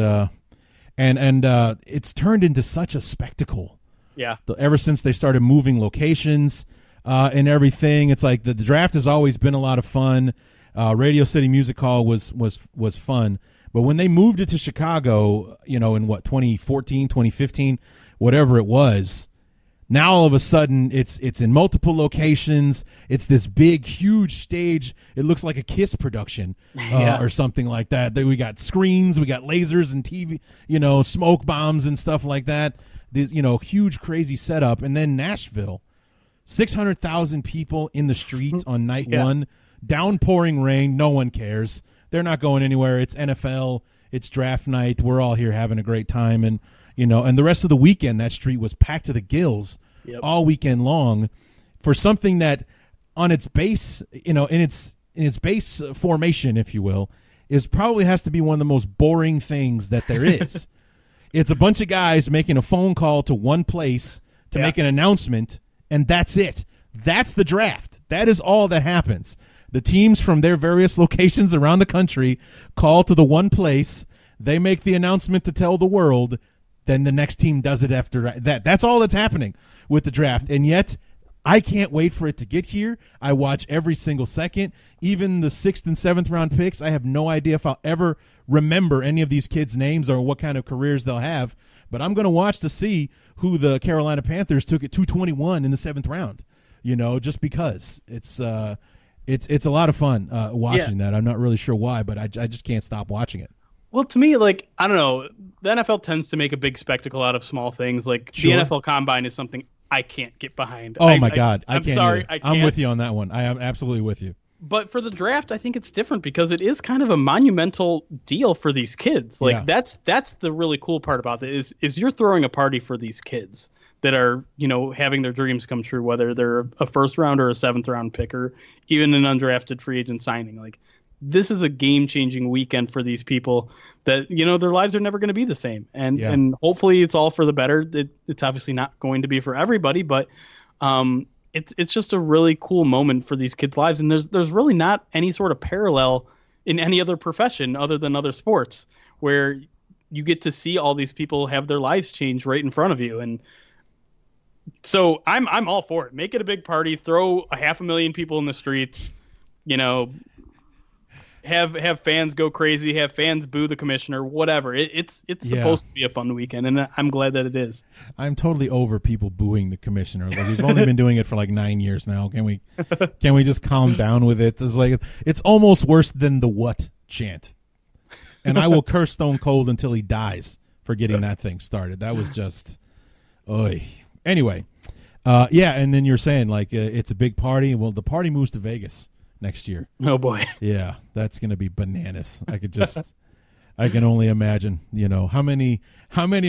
S1: and it's turned into such a spectacle.
S2: Yeah.
S1: Ever since they started moving locations and everything, it's like the draft has always been a lot of fun. Radio City Music Hall was fun, but when they moved it to Chicago, in 2014, 2015, whatever it was, now all of a sudden it's in multiple locations. It's this big, huge stage. It looks like a Kiss production or something like that. We got screens, we got lasers and TV, smoke bombs and stuff like that. This huge, crazy setup, and then Nashville, 600,000 people in the streets on night 1. downpouring rain. No one cares. They're not going anywhere. It's NFL. It's draft night. We're all here having a great time. And, and the rest of the weekend, that street was packed to the gills all weekend long for something that on its base, in its base formation, if you will, is probably has to be one of the most boring things that there is. It's a bunch of guys making a phone call to one place to make an announcement, and that's it. That's the draft. That is all that happens. The teams from their various locations around the country call to the one place. They make the announcement to tell the world. Then the next team does it after that. That's all that's happening with the draft. And yet, I can't wait for it to get here. I watch every single second. Even the 6th and 7th round picks, I have no idea if I'll ever remember any of these kids' names or what kind of careers they'll have. But I'm going to watch to see who the Carolina Panthers took at 221 in the 7th round. Just because it's a lot of fun watching that. I'm not really sure why, but I just can't stop watching it.
S2: Well, to me, I don't know. The NFL tends to make a big spectacle out of small things. Like the NFL Combine is something I can't get behind.
S1: Oh my God,
S2: I'm sorry, I can't.
S1: I'm with you on that one. I am absolutely with you.
S2: But for the draft, I think it's different because it is kind of a monumental deal for these kids. That's the really cool part about it is you're throwing a party for these kids that are, having their dreams come true, whether they're a first round or a 7th round pick or even an undrafted free agent signing. This is a game-changing weekend for these people that, their lives are never going to be the same. And hopefully it's all for the better. It's obviously not going to be for everybody, but it's just a really cool moment for these kids' lives. And there's really not any sort of parallel in any other profession other than other sports where you get to see all these people have their lives change right in front of you. And so I'm all for it. Make it a big party. Throw 500,000 people in the streets. Have fans go crazy. Have fans boo the commissioner. Whatever. It's supposed to be a fun weekend, and I'm glad that it is.
S1: I'm totally over people booing the commissioner. We've only been doing it for 9 years now. Can we just calm down with it? It's almost worse than the what chant. And I will curse Stone Cold until he dies for getting that thing started. That was just, oy. Anyway, and then you're saying it's a big party. Well, the party moves to Vegas next year.
S2: Oh boy.
S1: Yeah, that's going to be bananas. I can only imagine, how many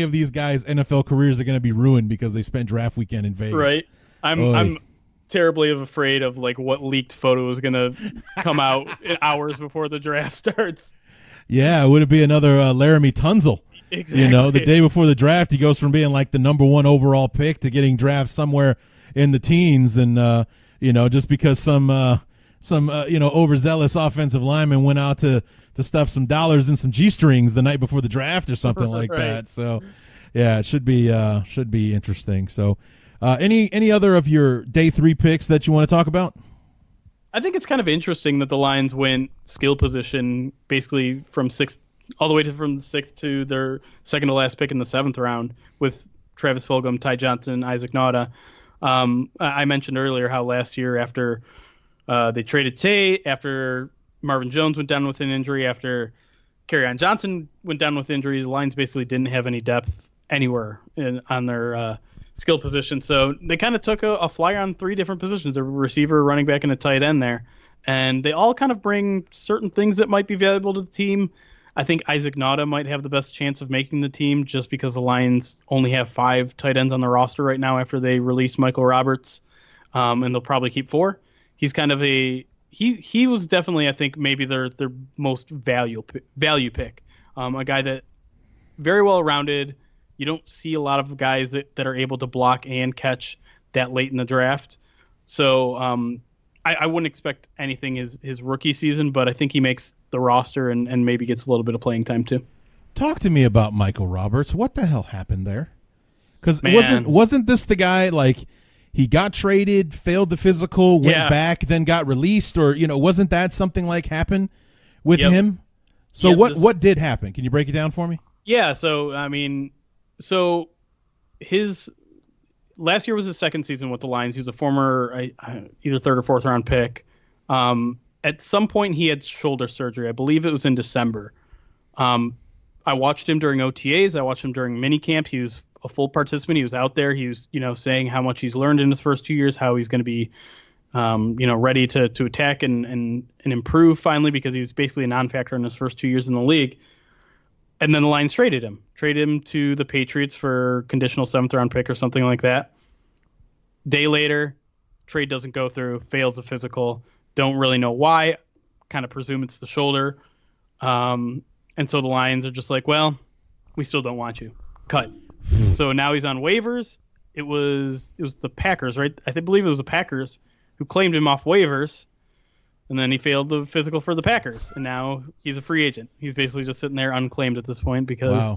S1: of these guys' NFL careers are going to be ruined because they spent draft weekend in Vegas.
S2: Right. I'm terribly afraid of what leaked photo is going to come out hours before the draft starts.
S1: Yeah, would it be another Laramie Tunzel?
S2: Exactly.
S1: The day before the draft, he goes from being the number 1 overall pick to getting drafted somewhere in the teens, and just because some overzealous offensive lineman went out to stuff some dollars in some G-strings the night before the draft or something like that. So, yeah, it should be interesting. So, any other of your day 3 picks that you want to talk about?
S2: I think it's kind of interesting that the Lions went skill position basically from 6th all the way from the 6th to their second to last pick in the 7th round with Travis Fulgham, Ty Johnson, Isaac Nauta. I mentioned earlier how last year after they traded Tate, after Marvin Jones went down with an injury, after Kerryon Johnson went down with injuries, the Lions basically didn't have any depth anywhere on their skill position. So they kind of took a flyer on 3 different positions, a receiver, running back, and a tight end there. And they all kind of bring certain things that might be valuable to the team. I think Isaac Nauta might have the best chance of making the team just because the Lions only have 5 tight ends on the roster right now after they released Michael Roberts, and they'll probably keep 4. He's kind of he was definitely, I think, maybe their most value pick. A guy that very well rounded. You don't see a lot of guys that are able to block and catch that late in the draft. So I wouldn't expect anything his rookie season, but I think he makes the roster and maybe gets a little bit of playing time too.
S1: Talk to me about Michael Roberts. What the hell happened there? Because wasn't this the guy he got traded, failed the physical, went back, then got released, or wasn't that something happened with him? So what did happen? Can you break it down for me?
S2: Yeah. So his last year was his second season with the Lions. He was a former either 3rd or 4th round pick. At some point, he had shoulder surgery. I believe it was in December. I watched him during OTAs. I watched him during minicamp. He was a full participant. He was out there. He was, saying how much he's learned in his first 2 years, how he's going to be ready to attack and improve finally, because he was basically a non-factor in his first 2 years in the league. And then the Lions traded him to the Patriots for conditional 7th-round pick or something like that. Day later, trade doesn't go through, fails the physical. Don't really know why. Kind of presume it's the shoulder. And so the Lions are just like, well, we still don't want you. Cut. So now he's on waivers. It was the Packers, right? I believe it was the Packers who claimed him off waivers. And then he failed the physical for the Packers, and now he's a free agent. He's basically just sitting there unclaimed at this point because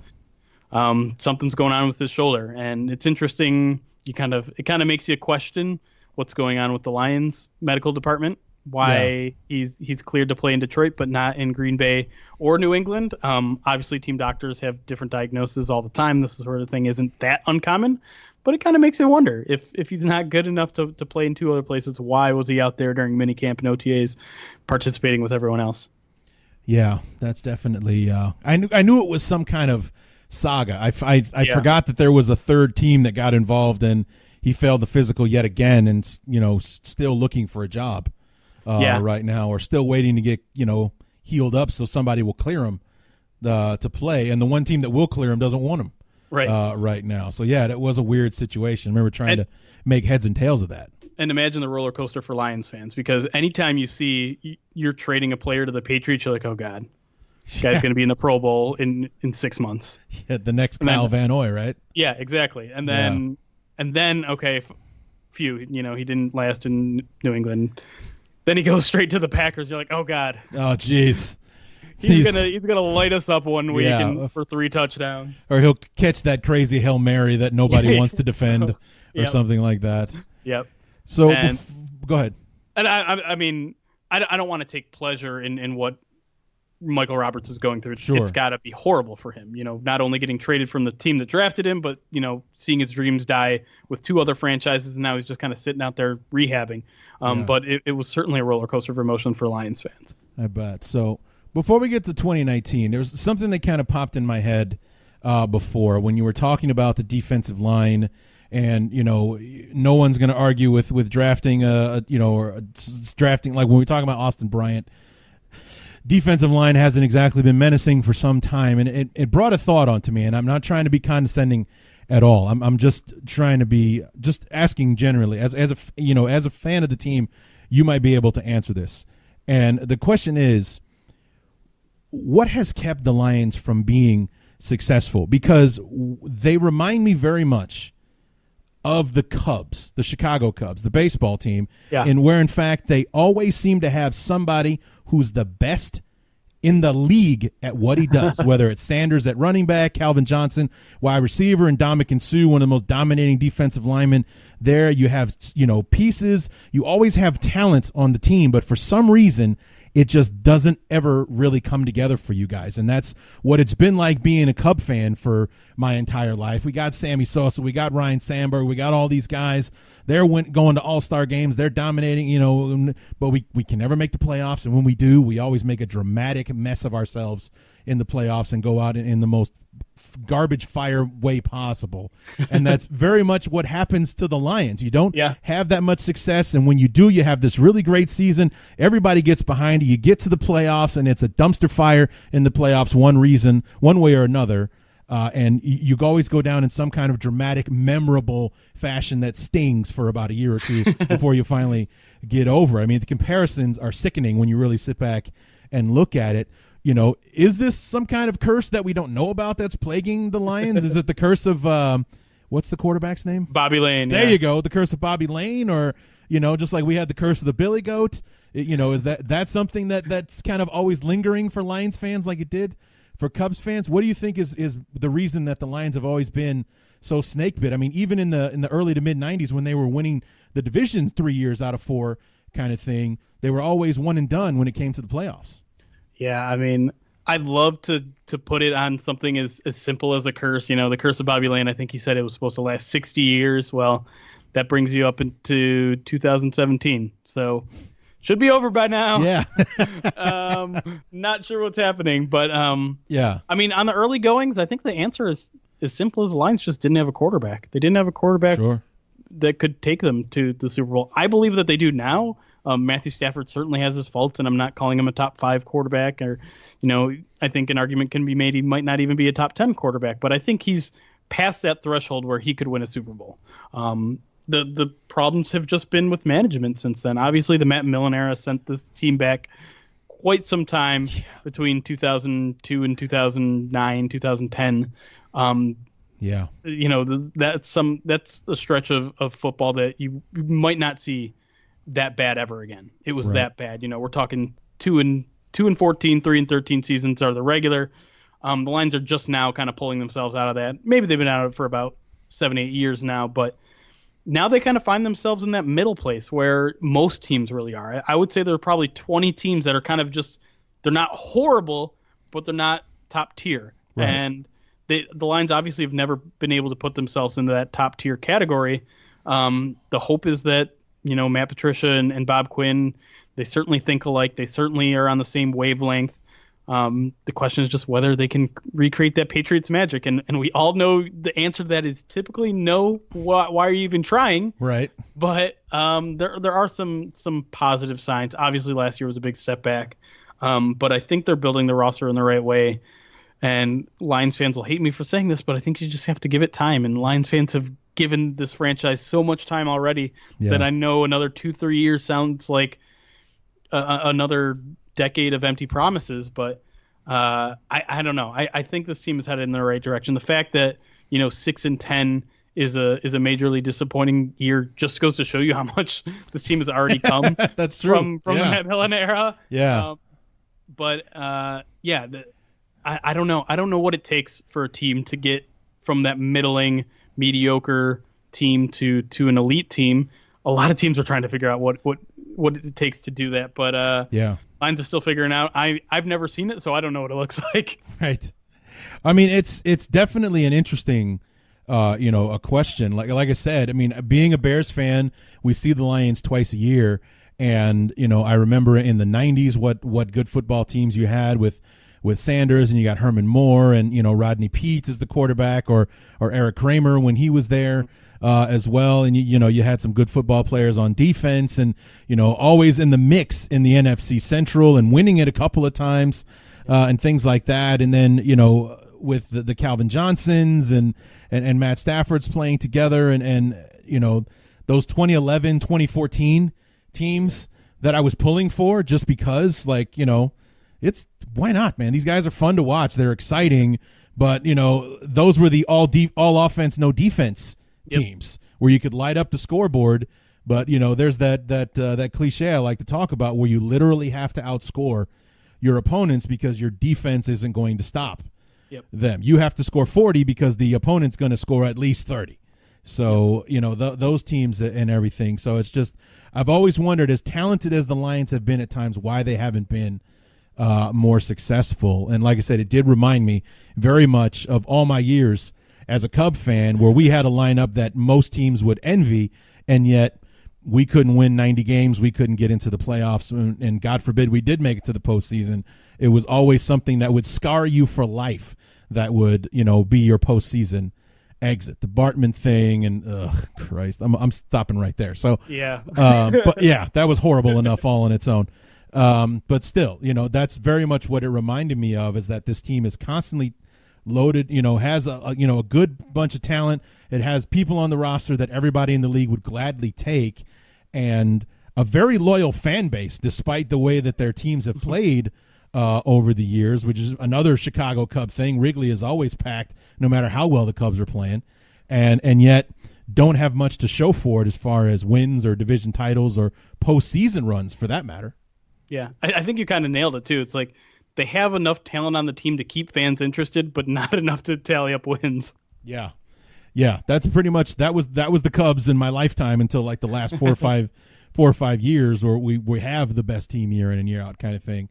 S2: something's going on with his shoulder. And it's interesting. It kind of makes you question what's going on with the Lions medical department. Why he's cleared to play in Detroit, but not in Green Bay or New England. Obviously, team doctors have different diagnoses all the time. This sort of thing isn't that uncommon. But it kind of makes me wonder if he's not good enough to play in 2 other places, why was he out there during minicamp and OTAs participating with everyone else?
S1: Yeah, that's definitely I knew it was some kind of saga. I forgot that there was a third team that got involved, and he failed the physical yet again, and still looking for a job right now, or still waiting to get healed up so somebody will clear him to play, and the one team that will clear him doesn't want him. Right now. So, yeah, that was a weird situation. I remember trying to make heads and tails of that.
S2: And imagine the roller coaster for Lions fans, because anytime you see you're trading a player to the Patriots, you're like, oh, God, this guy's going to be in the Pro Bowl in 6 months. Yeah,
S1: the next Kyle Van Noy, right?
S2: Yeah, exactly. And then okay, he didn't last in New England. Then he goes straight to the Packers. You're like, oh, God.
S1: Oh, jeez.
S2: He's gonna light us up one week for 3 touchdowns,
S1: or he'll catch that crazy Hail Mary that nobody wants to defend, or something like that.
S2: Yep.
S1: So go ahead.
S2: And I mean, I don't want to take pleasure in what Michael Roberts is going through. It's got to be horrible for him. Not only getting traded from the team that drafted him, but seeing his dreams die with 2 other franchises, and now he's just kind of sitting out there rehabbing. But it was certainly a roller coaster of emotion for Lions fans.
S1: I bet. So. Before we get to 2019, there was something that kind of popped in my head before when you were talking about the defensive line, and no one's going to argue with drafting or drafting, like when we talk about Austin Bryant. Defensive line hasn't exactly been menacing for some time, and it brought a thought onto me. And I'm not trying to be condescending at all. I'm just trying to be asking generally as a fan of the team, you might be able to answer this. And the question is, what has kept the Lions from being successful? Because they remind me very much of the Cubs, the Chicago Cubs, the baseball team, and where, in fact, they always seem to have somebody who's the best in the league at what he does, whether it's Sanders at running back, Calvin Johnson, wide receiver, and Ndamukong Suh, one of the most dominating defensive linemen there. You have, pieces. You always have talent on the team, but for some reason – it just doesn't ever really come together for you guys. And that's what it's been like being a Cub fan for my entire life. We got Sammy Sosa, we got Ryan Sandberg, we got all these guys. They're going to all-star games. They're dominating, but we can never make the playoffs. And when we do, we always make a dramatic mess of ourselves in the playoffs and go out in the most garbage fire way possible. And that's very much what happens to the Lions. You don't have that much success, and when you do, you have this really great season. Everybody gets behind you. You get to the playoffs, and it's a dumpster fire in the playoffs one way or another. And you always go down in some kind of dramatic, memorable fashion that stings for about a year or two before you finally get over. I mean, the comparisons are sickening when you really sit back and look at it. Is this some kind of curse that we don't know about that's plaguing the Lions? Is it the curse of what's the quarterback's name?
S2: Bobby Lane.
S1: There you go, the curse of Bobby Lane, or just like we had the curse of the Billy Goat. Is that something that's kind of always lingering for Lions fans, like it did for Cubs fans? What do you think is the reason that the Lions have always been so snake bit? I mean, even in the early to mid '90s when they were winning the division 3 years out of 4, kind of thing, they were always one and done when it came to the playoffs.
S2: Yeah, I mean, I'd love to put it on something as simple as a curse. The curse of Bobby Lane, I think he said it was supposed to last 60 years. Well, that brings you up into 2017. So should be over by now.
S1: Yeah.
S2: Not sure what's happening, but
S1: yeah.
S2: I mean, on the early goings, I think the answer is as simple as the Lions just didn't have a quarterback. They didn't have a quarterback.
S1: Sure.
S2: could take them to the Super Bowl. I believe that they do now. Matthew Stafford certainly has his faults, and I'm not calling him a top 5 quarterback. Or, I think an argument can be made he might not even be a top 10 quarterback. But I think he's past that threshold where he could win a Super Bowl. The problems have just been with management since then. Obviously, the Matt Millen era sent this team back quite some time between 2002 and 2009, 2010. That's a stretch of football that you might not see that bad ever again. It was that bad. We're talking 2 and 14, 3 and 13 seasons are the regular. The Lions are just now kind of pulling themselves out of that. Maybe they've been out of it for about 7-8 years now, but now they kind of find themselves in that middle place where most teams really are. I would say there are probably 20 teams that are kind of just, they're not horrible, but they're not top tier. Right. And the Lions obviously have never been able to put themselves into that top tier category. The hope is that, Matt Patricia and Bob Quinn, they certainly think alike. They certainly are on the same wavelength. The question is just whether they can recreate that Patriots magic. And we all know the answer to that is typically no. Why are you even trying?
S1: Right.
S2: But there are some positive signs. Obviously, last year was a big step back. But I think they're building the roster in the right way. And Lions fans will hate me for saying this, but I think you just have to give it time. And Lions fans have given this franchise so much time already that I know another 2-3 years sounds like another decade of empty promises. But I don't know. I think this team is headed in the right direction. The fact that 6-10 is a majorly disappointing year just goes to show you how much this team has already come.
S1: That's true.
S2: From the Matt Millen era.
S1: Yeah.
S2: I don't know. I don't know what it takes for a team to get from that middling, mediocre team to an elite team. A lot of teams are trying to figure out what it takes to do that. But Lions are still figuring out. I've never seen it, so I don't know what it looks like.
S1: Right. I mean, it's definitely an interesting, a question. Like I said, I mean, being a Bears fan, we see the Lions twice a year, and I remember in the '90s what good football teams you had with Sanders, and you got Herman Moore, and Rodney Peete as the quarterback, or Eric Kramer when he was there as well, and you had some good football players on defense, and always in the mix in the NFC Central and winning it a couple of times and things like that, and then with the Calvin Johnsons and Matt Stafford's playing together, and those 2011, 2014 teams that I was pulling for just because it's why not, man? These guys are fun to watch. They're exciting, but those were the all offense, no defense teams where you could light up the scoreboard. But there's that cliche I like to talk about where you literally have to outscore your opponents because your defense isn't going to stop them. You have to score 40 because the opponent's going to score at least 30. So those teams and everything. So it's just I've always wondered, as talented as the Lions have been at times, why they haven't been more successful. And like I said, it did remind me very much of all my years as a Cub fan where we had a lineup that most teams would envy, and yet we couldn't win 90 games. We couldn't get into the playoffs, and God forbid we did make it to the postseason. It was always something that would scar you for life, that would be your postseason exit. The Bartman thing, and Christ, I'm stopping right there. So but yeah, that was horrible enough all on its own. But still, that's very much what it reminded me of, is that this team is constantly loaded, has a good bunch of talent. It has people on the roster that everybody in the league would gladly take, and a very loyal fan base, despite the way that their teams have played over the years, which is another Chicago Cub thing. Wrigley is always packed, no matter how well the Cubs are playing, and yet don't have much to show for it as far as wins or division titles or postseason runs, for that matter.
S2: Yeah, I think you kind of nailed it, too. It's like they have enough talent on the team to keep fans interested, but not enough to tally up wins.
S1: Yeah, that's pretty much that was the Cubs in my lifetime until like the last 4 or 5 years, where we have the best team year in and year out kind of thing.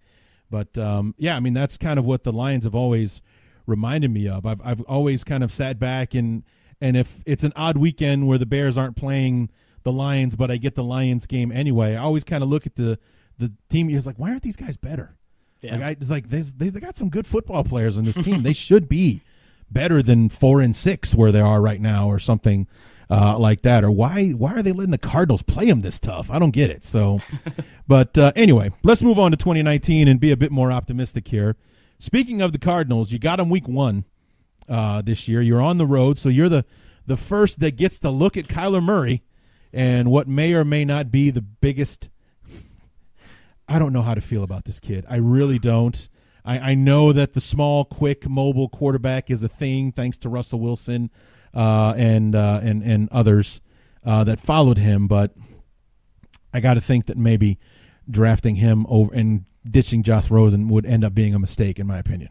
S1: But I mean, that's kind of what the Lions have always reminded me of. I've always kind of sat back and if it's an odd weekend where the Bears aren't playing the Lions, but I get the Lions game anyway, I always kind of look at the team. Is like, why aren't these guys better? Yeah. They got some good football players on this team. They should be better than 4-6 where they are right now, or something like that. Or why are they letting the Cardinals play them this tough? I don't get it. So, but anyway, let's move on to 2019 and be a bit more optimistic here. Speaking of the Cardinals, you got them week 1 this year. You're on the road, so you're the first that gets to look at Kyler Murray and what may or may not be the biggest. I don't know how to feel about this kid. I really don't. I know that the small, quick, mobile quarterback is a thing thanks to Russell Wilson and others that followed him, but I got to think that maybe drafting him over and ditching Josh Rosen would end up being a mistake, in my opinion.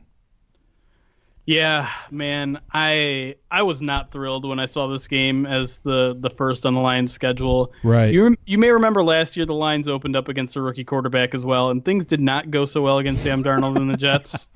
S2: Yeah, man, I was not thrilled when I saw this game as the first on the Lions schedule.
S1: Right.
S2: You may remember last year the Lions opened up against a rookie quarterback as well, and things did not go so well against Sam Darnold and the Jets.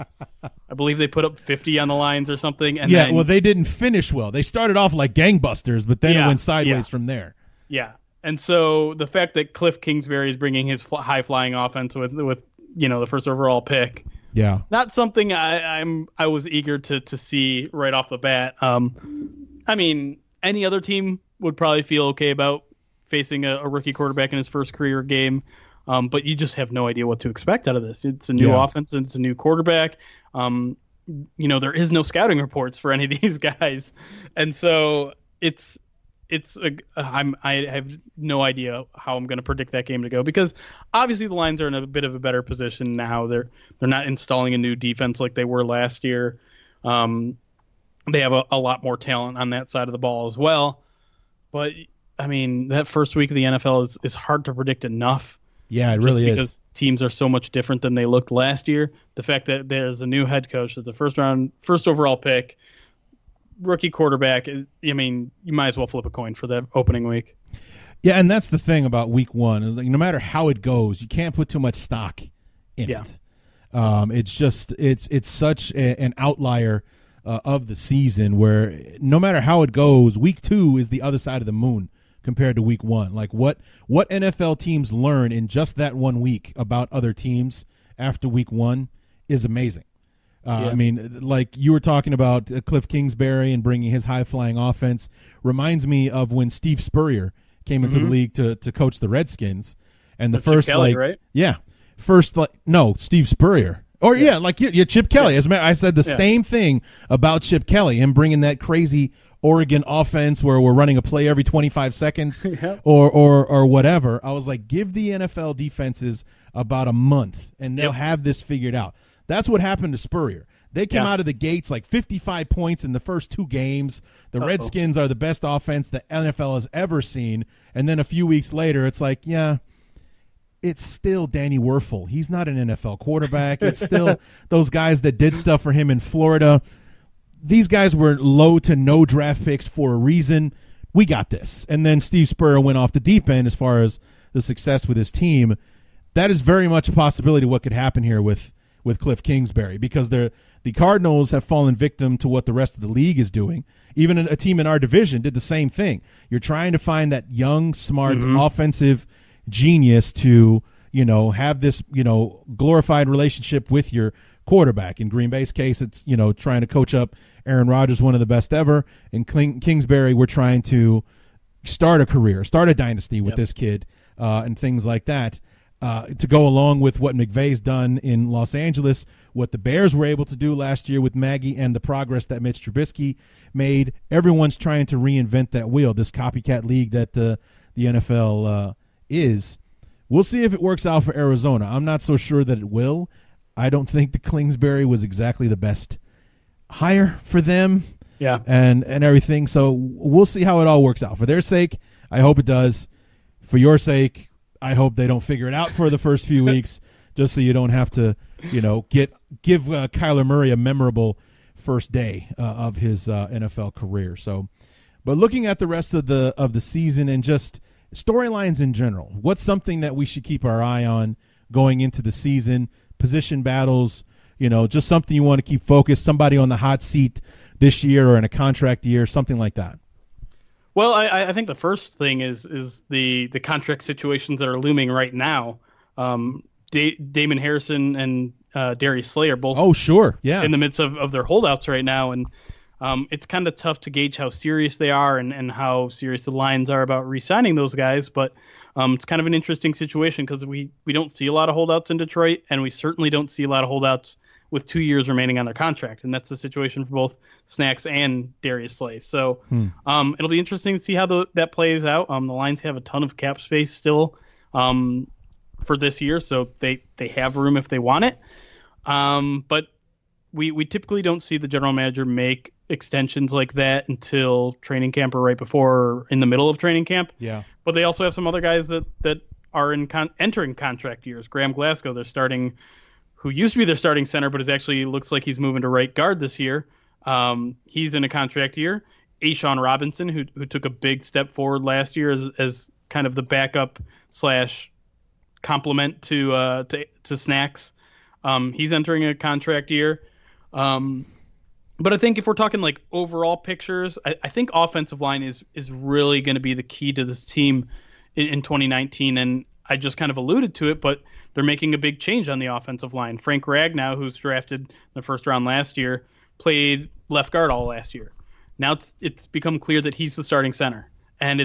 S2: I believe they put up 50 on the Lions or something. And
S1: yeah, well, they didn't finish well. They started off like gangbusters, but then it went sideways from there. Yeah,
S2: and so the fact that Cliff Kingsbury is bringing his high-flying offense with the first overall pick.
S1: Yeah,
S2: not something I was eager to see right off the bat. I mean, any other team would probably feel okay about facing a rookie quarterback in his first career game, but you just have no idea what to expect out of this. It's a new offense and it's a new quarterback. There is no scouting reports for any of these guys, and so I have no idea how I'm going to predict that game to go, because obviously the Lions are in a bit of a better position now. They're not installing a new defense like they were last year. They have a lot more talent on that side of the ball as well. But I mean, that first week of the NFL is hard to predict enough.
S1: Yeah, it really is.
S2: Because teams are so much different than they looked last year. The fact that there's a new head coach, that the first overall pick, rookie quarterback, I mean, you might as well flip a coin for that opening week.
S1: Yeah, and that's the thing about week 1 is, like, no matter how it goes, you can't put too much stock in it. It's just it's such an outlier of the season, where no matter how it goes, week 2 is the other side of the moon compared to week 1. Like what NFL teams learn in just that 1 week about other teams after week 1 is amazing. I mean, like you were talking about Cliff Kingsbury and bringing his high-flying offense reminds me of when Steve Spurrier came into the league to coach the Redskins. And the first,
S2: Chip Kelly, right?
S1: Yeah. Steve Spurrier. Or, Chip Kelly. As a matter, I said the same thing about Chip Kelly, him bringing that crazy Oregon offense where we're running a play every 25 seconds or whatever. I was like, give the NFL defenses about a month, and they'll have this figured out. That's what happened to Spurrier. They came out of the gates like 55 points in the first 2 games. The Redskins are the best offense the NFL has ever seen. And then a few weeks later, it's like, it's still Danny Werfel. He's not an NFL quarterback. It's still those guys that did stuff for him in Florida. These guys were low to no draft picks for a reason. We got this. And then Steve Spurrier went off the deep end as far as the success with his team. That is very much a possibility of what could happen here with Cliff Kingsbury, because the Cardinals have fallen victim to what the rest of the league is doing. Even a team in our division did the same thing. You're trying to find that young, smart, offensive genius to, have this, glorified relationship with your quarterback. In Green Bay's case, it's, trying to coach up Aaron Rodgers, one of the best ever. In Kingsbury, we're trying to start a dynasty with this kid and things like that. To go along with what McVay's done in Los Angeles, what the Bears were able to do last year with Nagy, and the progress that Mitch Trubisky made. Everyone's trying to reinvent that wheel, this copycat league that the NFL is. We'll see if it works out for Arizona. I'm not so sure that it will. I don't think the Kingsbury was exactly the best hire for them and everything. So we'll see how it all works out. For their sake, I hope it does. For your sake, I hope they don't figure it out for the first few weeks, just so you don't have to, give Kyler Murray a memorable first day of his NFL career. So, but looking at the rest of the season and just storylines in general, what's something that we should keep our eye on going into the season? Position battles, just something you want to keep focused. Somebody on the hot seat this year or in a contract year, something like that.
S2: Well, I think the first thing is the contract situations that are looming right now. Damon Harrison and Darius Slay are both
S1: in
S2: the midst of their holdouts right now, and It's kind of tough to gauge how serious they are and how serious the Lions are about re-signing those guys, but it's kind of an interesting situation because we don't see a lot of holdouts in Detroit, and we certainly don't see a lot of holdouts with 2 years remaining on their contract, and that's the situation for both Snacks and Darius Slay. So it'll be interesting to see how that plays out. The Lions have a ton of cap space still for this year, so they have room if they want it. But we typically don't see the general manager make extensions like that until training camp or right before or in the middle of training camp.
S1: Yeah.
S2: But they also have some other guys that are entering contract years. Graham Glasgow, who used to be their starting center, but looks like he's moving to right guard this year. He's in a contract year. Ashawn Robinson, who took a big step forward last year as kind of the backup / complement to Snacks. He's entering a contract year. But I think if we're talking like overall pictures, I think offensive line is really going to be the key to this team in 2019. And I just kind of alluded to it, but they're making a big change on the offensive line. Frank Ragnow, who's drafted in the first round last year, played left guard all last year. Now it's become clear that he's the starting center, and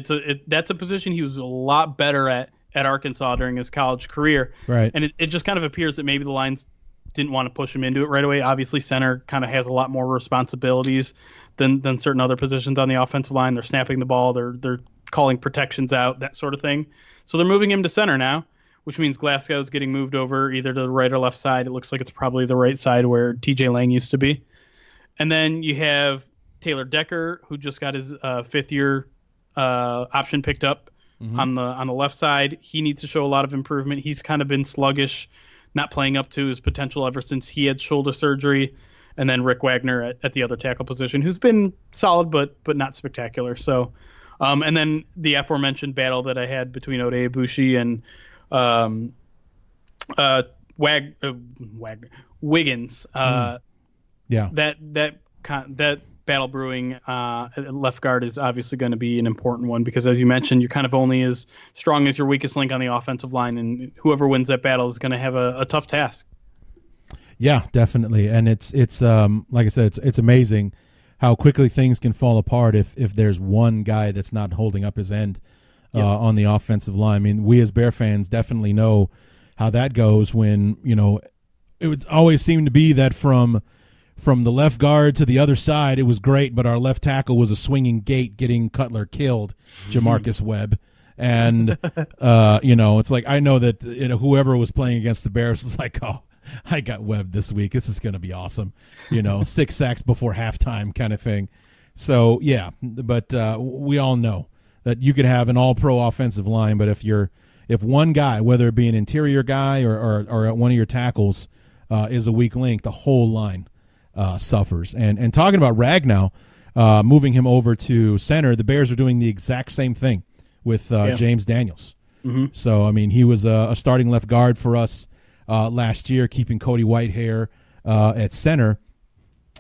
S2: that's a position he was a lot better at Arkansas during his college career.
S1: Right.
S2: And it just kind of appears that maybe the Lions didn't want to push him into it right away. Obviously, center kind of has a lot more responsibilities than certain other positions on the offensive line. They're snapping the ball, they're calling protections out, that sort of thing. So they're moving him to center now, which means Glasgow's getting moved over either to the right or left side. It looks like it's probably the right side where TJ Lang used to be. And then you have Taylor Decker, who just got his fifth-year option picked up on the left side. He needs to show a lot of improvement. He's kind of been sluggish, not playing up to his potential ever since he had shoulder surgery. And then Rick Wagner at the other tackle position, who's been solid but not spectacular. So, and then the aforementioned battle that I had between Ode Ibushi and Wiggins. That battle brewing at left guard is obviously going to be an important one because, as you mentioned, you're kind of only as strong as your weakest link on the offensive line, and whoever wins that battle is going to have a tough task.
S1: Yeah, definitely, and it's like I said, it's amazing how quickly things can fall apart if there's one guy that's not holding up his end on the offensive line. I mean, we as Bear fans definitely know how that goes when, it would always seem to be that from the left guard to the other side, it was great, but our left tackle was a swinging gate getting Cutler killed, Jamarcus Webb. And, it's like I know that whoever was playing against the Bears was like, oh, I got Webb this week. This is going to be awesome. 6 sacks before halftime kind of thing. So, yeah, but we all know that you could have an all-pro offensive line, but if one guy, whether it be an interior guy or one of your tackles, is a weak link, the whole line suffers. And talking about Ragnow, moving him over to center, the Bears are doing the exact same thing with James Daniels. Mm-hmm. So, I mean, he was a starting left guard for us last year, keeping Cody Whitehair at center.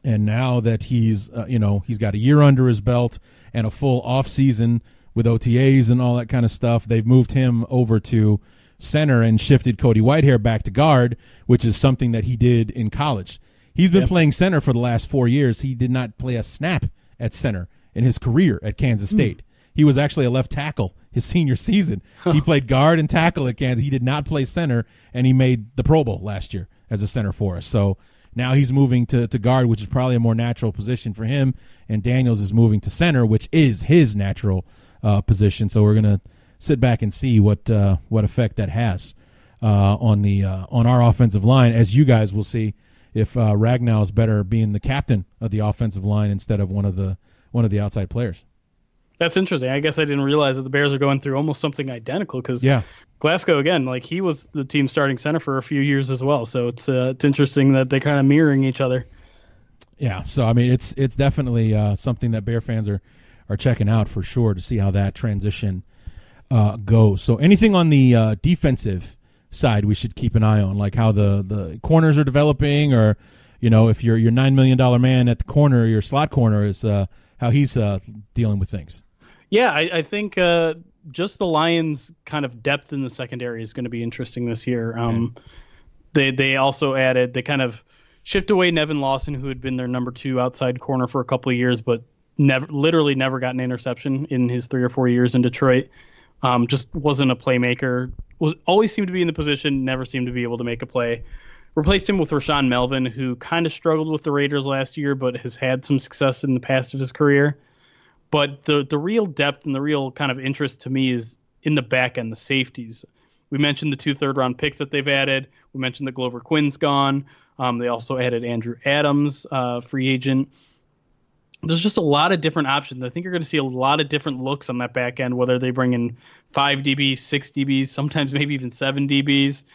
S1: And now that he's got a year under his belt and a full offseason with OTAs and all that kind of stuff, they've moved him over to center and shifted Cody Whitehair back to guard, which is something that he did in college. He's been playing center for the last 4 years. He did not play a snap at center in his career at Kansas State. He was actually a left tackle his senior season. He played guard and tackle at Kansas. He did not play center, and he made the Pro Bowl last year as a center for us. So now he's moving to guard, which is probably a more natural position for him, and Daniels is moving to center, which is his natural position. So we're going to sit back and see what effect that has on our offensive line, as you guys will see if Ragnow is better being the captain of the offensive line instead of one of the outside players.
S2: That's interesting. I guess I didn't realize that the Bears are going through almost something identical because Glasgow, again, like he was the team starting center for a few years as well. So it's interesting that they're kind of mirroring each other.
S1: Yeah. So, I mean, it's definitely something that Bear fans are checking out for sure to see how that transition goes. So anything on the defensive side we should keep an eye on, like how the corners are developing, or if your $9 million man at the corner, your slot corner, is how he's dealing with things.
S2: Yeah, I think just the Lions' kind of depth in the secondary is going to be interesting this year. They also added, they kind of shipped away Nevin Lawson, who had been their number 2 outside corner for a couple of years, but literally never got an interception in his 3 or 4 years in Detroit. Just wasn't a playmaker. Always seemed to be in the position, never seemed to be able to make a play. Replaced him with Rashaan Melvin, who kind of struggled with the Raiders last year, but has had some success in the past of his career. But the real depth and the real kind of interest to me is in the back end, the safeties. We mentioned the 2 third-round picks that they've added. We mentioned that Glover Quinn's gone. They also added Andrew Adams, free agent. There's just a lot of different options. I think you're going to see a lot of different looks on that back end, whether they bring in 5 DBs, 6 DBs, sometimes maybe even 7 DBs.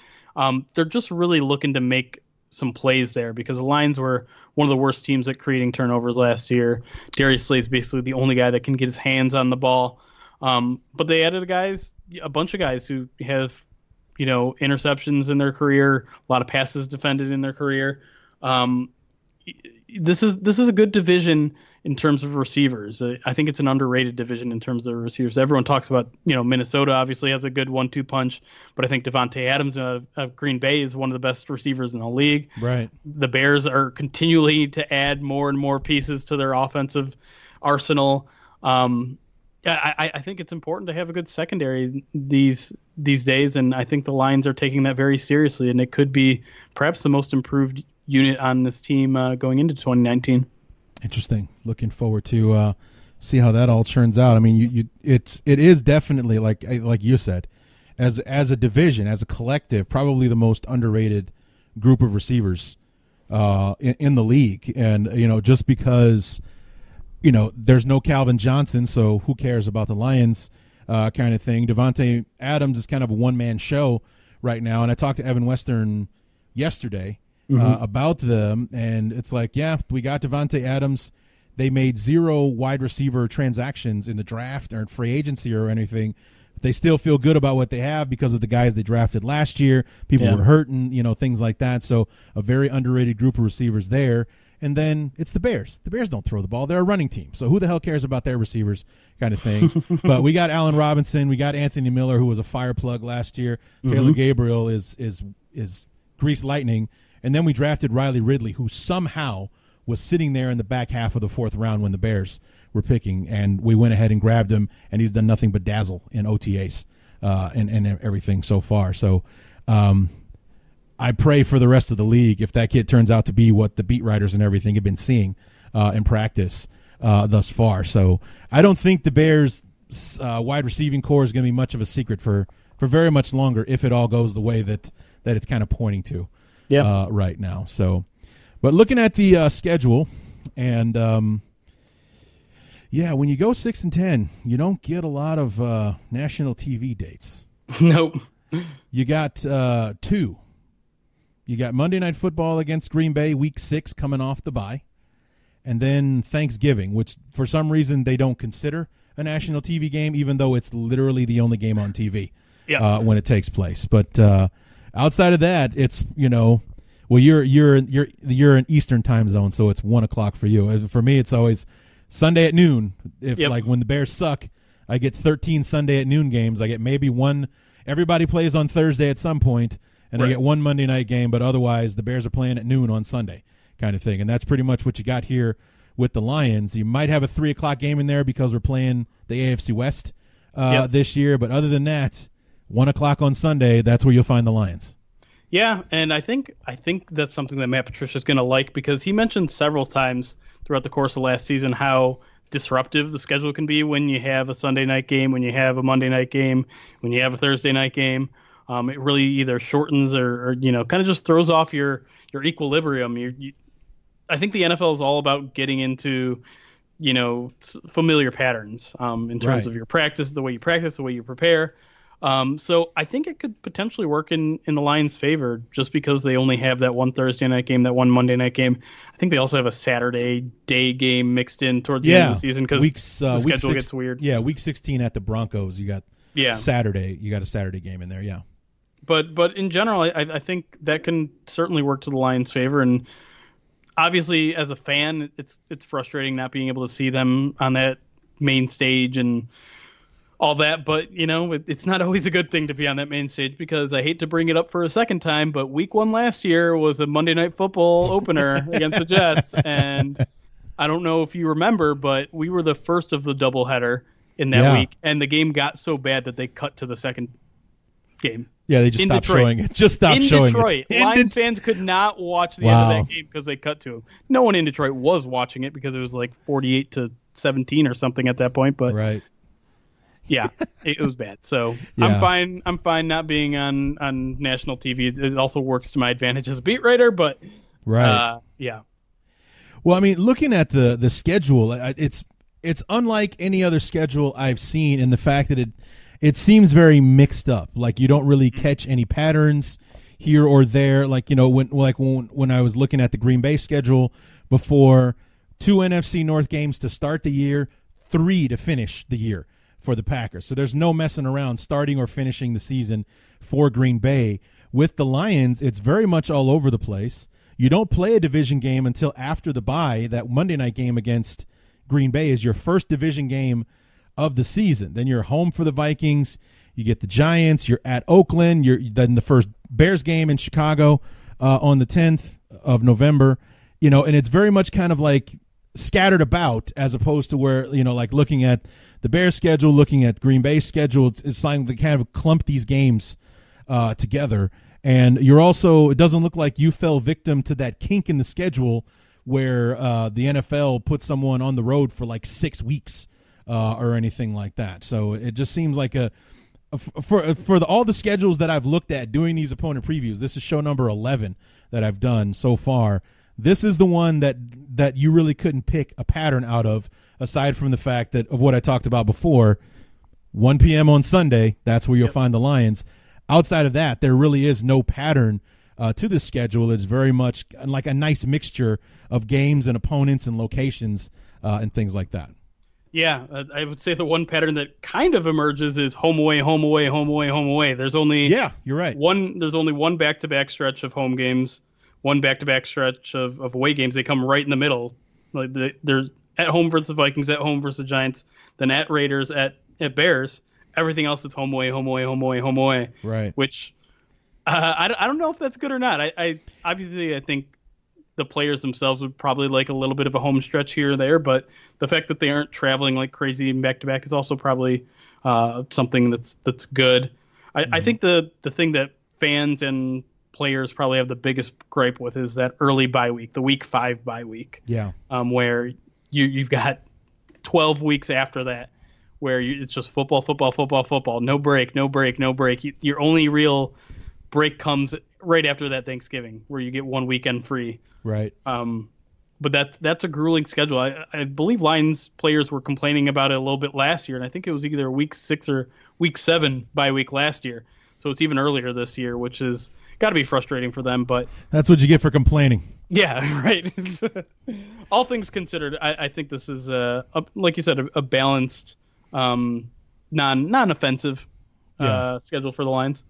S2: They're just really looking to make some plays there because the Lions were one of the worst teams at creating turnovers last year. Darius Slay's basically the only guy that can get his hands on the ball. But they added a bunch of guys who have, interceptions in their career, a lot of passes defended in their career. This is a good division in terms of receivers. I think it's an underrated division in terms of receivers. Everyone talks about, Minnesota obviously has a good 1-2 punch, but I think Devontae Adams of Green Bay is one of the best receivers in the league.
S1: Right.
S2: The Bears are continually to add more and more pieces to their offensive arsenal. I think it's important to have a good secondary these days, and I think the Lions are taking that very seriously, and it could be perhaps the most improved unit on this team going into 2019.
S1: Interesting. Looking forward to see how that all turns out. I mean, it is definitely like you said, as a division, as a collective, probably the most underrated group of receivers in the league. And just because there's no Calvin Johnson, so who cares about the Lions kind of thing. Devontae Adams is kind of a one-man show right now, and I talked to Evan Western yesterday about them, and it's like, yeah, we got Devontae Adams. They made 0 wide receiver transactions in the draft or in free agency or anything. They still feel good about what they have because of the guys they drafted last year. People were hurting, things like that. So a very underrated group of receivers there. And then it's the Bears. The Bears don't throw the ball. They're a running team. So who the hell cares about their receivers kind of thing? But we got Allen Robinson. We got Anthony Miller, who was a fire plug last year. Taylor Gabriel is grease lightning. And then we drafted Riley Ridley, who somehow was sitting there in the back half of the 4th round when the Bears were picking. And we went ahead and grabbed him, and he's done nothing but dazzle in OTAs and everything so far. So I pray for the rest of the league if that kid turns out to be what the beat writers and everything have been seeing in practice thus far. So I don't think the Bears' wide receiving core is going to be much of a secret for very much longer if it all goes the way that it's kind of pointing to right now. So, but looking at the schedule, and when you go 6-10, you don't get a lot of national TV dates.
S2: Nope.
S1: You got 2. You got Monday Night Football against Green Bay, Week 6, coming off the bye. And then Thanksgiving, which for some reason they don't consider a national TV game, even though it's literally the only game on TV when it takes place. But outside of that, it's, well, you're in Eastern time zone, so it's 1 o'clock for you. For me, it's always Sunday at noon. Like when the Bears suck, I get 13 Sunday at noon games. I get maybe one. Everybody plays on Thursday at some point. And I get one Monday night game, but otherwise the Bears are playing at noon on Sunday kind of thing. And that's pretty much what you got here with the Lions. You might have a 3 o'clock game in there because we're playing the AFC West this year. But other than that, 1 o'clock on Sunday, that's where you'll find the Lions.
S2: Yeah, and I think that's something that Matt Patricia is going to like because he mentioned several times throughout the course of last season how disruptive the schedule can be when you have a Sunday night game, when you have a Monday night game, when you have a Thursday night game. It really either shortens or kind of just throws off your equilibrium. I think the NFL is all about getting into, familiar patterns in terms of your practice, the way you practice, the way you prepare. So I think it could potentially work in the Lions' favor just because they only have that one Thursday night game, that one Monday night game. I think they also have a Saturday day game mixed in towards the end of the season because the schedule gets weird. Yeah, Week
S1: 16 at the Broncos, you got Saturday. You got a Saturday game in there, yeah.
S2: But in general, I think that can certainly work to the Lions' favor. And obviously, as a fan, it's frustrating not being able to see them on that main stage. And all that, but it's not always a good thing to be on that main stage, because I hate to bring it up for a second time, but week 1 last year was a Monday Night Football opener against the Jets, and I don't know if you remember, but we were the first of the doubleheader in that week, and the game got so bad that they cut to the second game.
S1: Yeah, they just stopped showing it. Just stopped showing
S2: it. Lions fans could not watch the end of that game because they cut to him. No one in Detroit was watching it because it was like 48-17 or something at that point, but
S1: right.
S2: Yeah, it was bad. So I'm fine. I'm fine not being on national TV. It also works to my advantage as a beat writer. But yeah.
S1: Well, I mean, looking at the schedule, it's unlike any other schedule I've seen in the fact that it seems very mixed up. Like you don't really catch any patterns here or there. Like when I was looking at the Green Bay schedule before, 2 NFC North games to start the year, 3 to finish the year for the Packers. So there's no messing around starting or finishing the season for Green Bay. With the Lions, it's very much all over the place. You don't play a division game until after the bye. That Monday night game against Green Bay is your first division game of the season. Then you're home for the Vikings. You get the Giants. You're at Oakland. You're then the first Bears game in Chicago on the 10th of November. And it's very much kind of like scattered about, as opposed to where, like looking at the Bears schedule, looking at Green Bay's schedule, it's like they kind of clump these games together. And you're also, it doesn't look like you fell victim to that kink in the schedule where the NFL put someone on the road for like 6 weeks or anything like that. So it just seems like all the schedules that I've looked at doing these opponent previews, this is show number 11 that I've done so far. This is the one that you really couldn't pick a pattern out of, aside from the fact of what I talked about before. 1 p.m. on Sunday, that's where you'll find the Lions. Outside of that, there really is no pattern to this schedule. It's very much like a nice mixture of games and opponents and locations and things like that.
S2: Yeah, I would say the one pattern that kind of emerges is home away, home away, home away, home away. There's only
S1: you're right.
S2: There's only one back-to-back stretch of home games, one back-to-back stretch of away games. They come right in the middle. Like there's at home versus the Vikings, at home versus the Giants, then at Raiders, at Bears. Everything else is home away, home away, home away, home away.
S1: Right.
S2: Which I don't know if that's good or not. I obviously I think the players themselves would probably like a little bit of a home stretch here or there, but the fact that they aren't traveling like crazy back to back is also probably something that's good. I think the thing that fans and players probably have the biggest gripe with is that early bye week, the week 5 bye week.
S1: Yeah.
S2: Where you've got 12 weeks after that where it's just football, football, football, football, no break, no break, no break. Your only real break comes right after that Thanksgiving, where you get 1 weekend free.
S1: Right.
S2: But that's a grueling schedule. I believe Lions players were complaining about it a little bit last year, and I think it was either week 6 or week 7 bye week last year. So it's even earlier this year, which is got to be frustrating for them. But
S1: that's what you get for complaining.
S2: Yeah, right. All things considered, I think this is like you said, a balanced, non-offensive schedule for the Lions.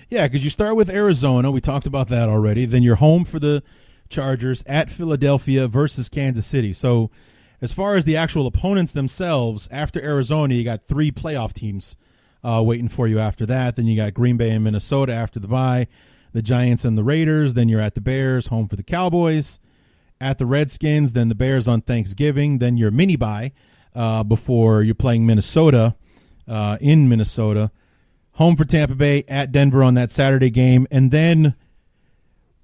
S1: Yeah, because you start with Arizona. We talked about that already. Then you're home for the Chargers, at Philadelphia versus Kansas City. So as far as the actual opponents themselves, after Arizona, you got 3 playoff teams waiting for you after that. Then you got Green Bay and Minnesota after the bye, the Giants and the Raiders. Then you're at the Bears, home for the Cowboys, at the Redskins, then the Bears on Thanksgiving. Then your mini bye before you're playing Minnesota in Minnesota. Home for Tampa Bay, at Denver on that Saturday game. And then,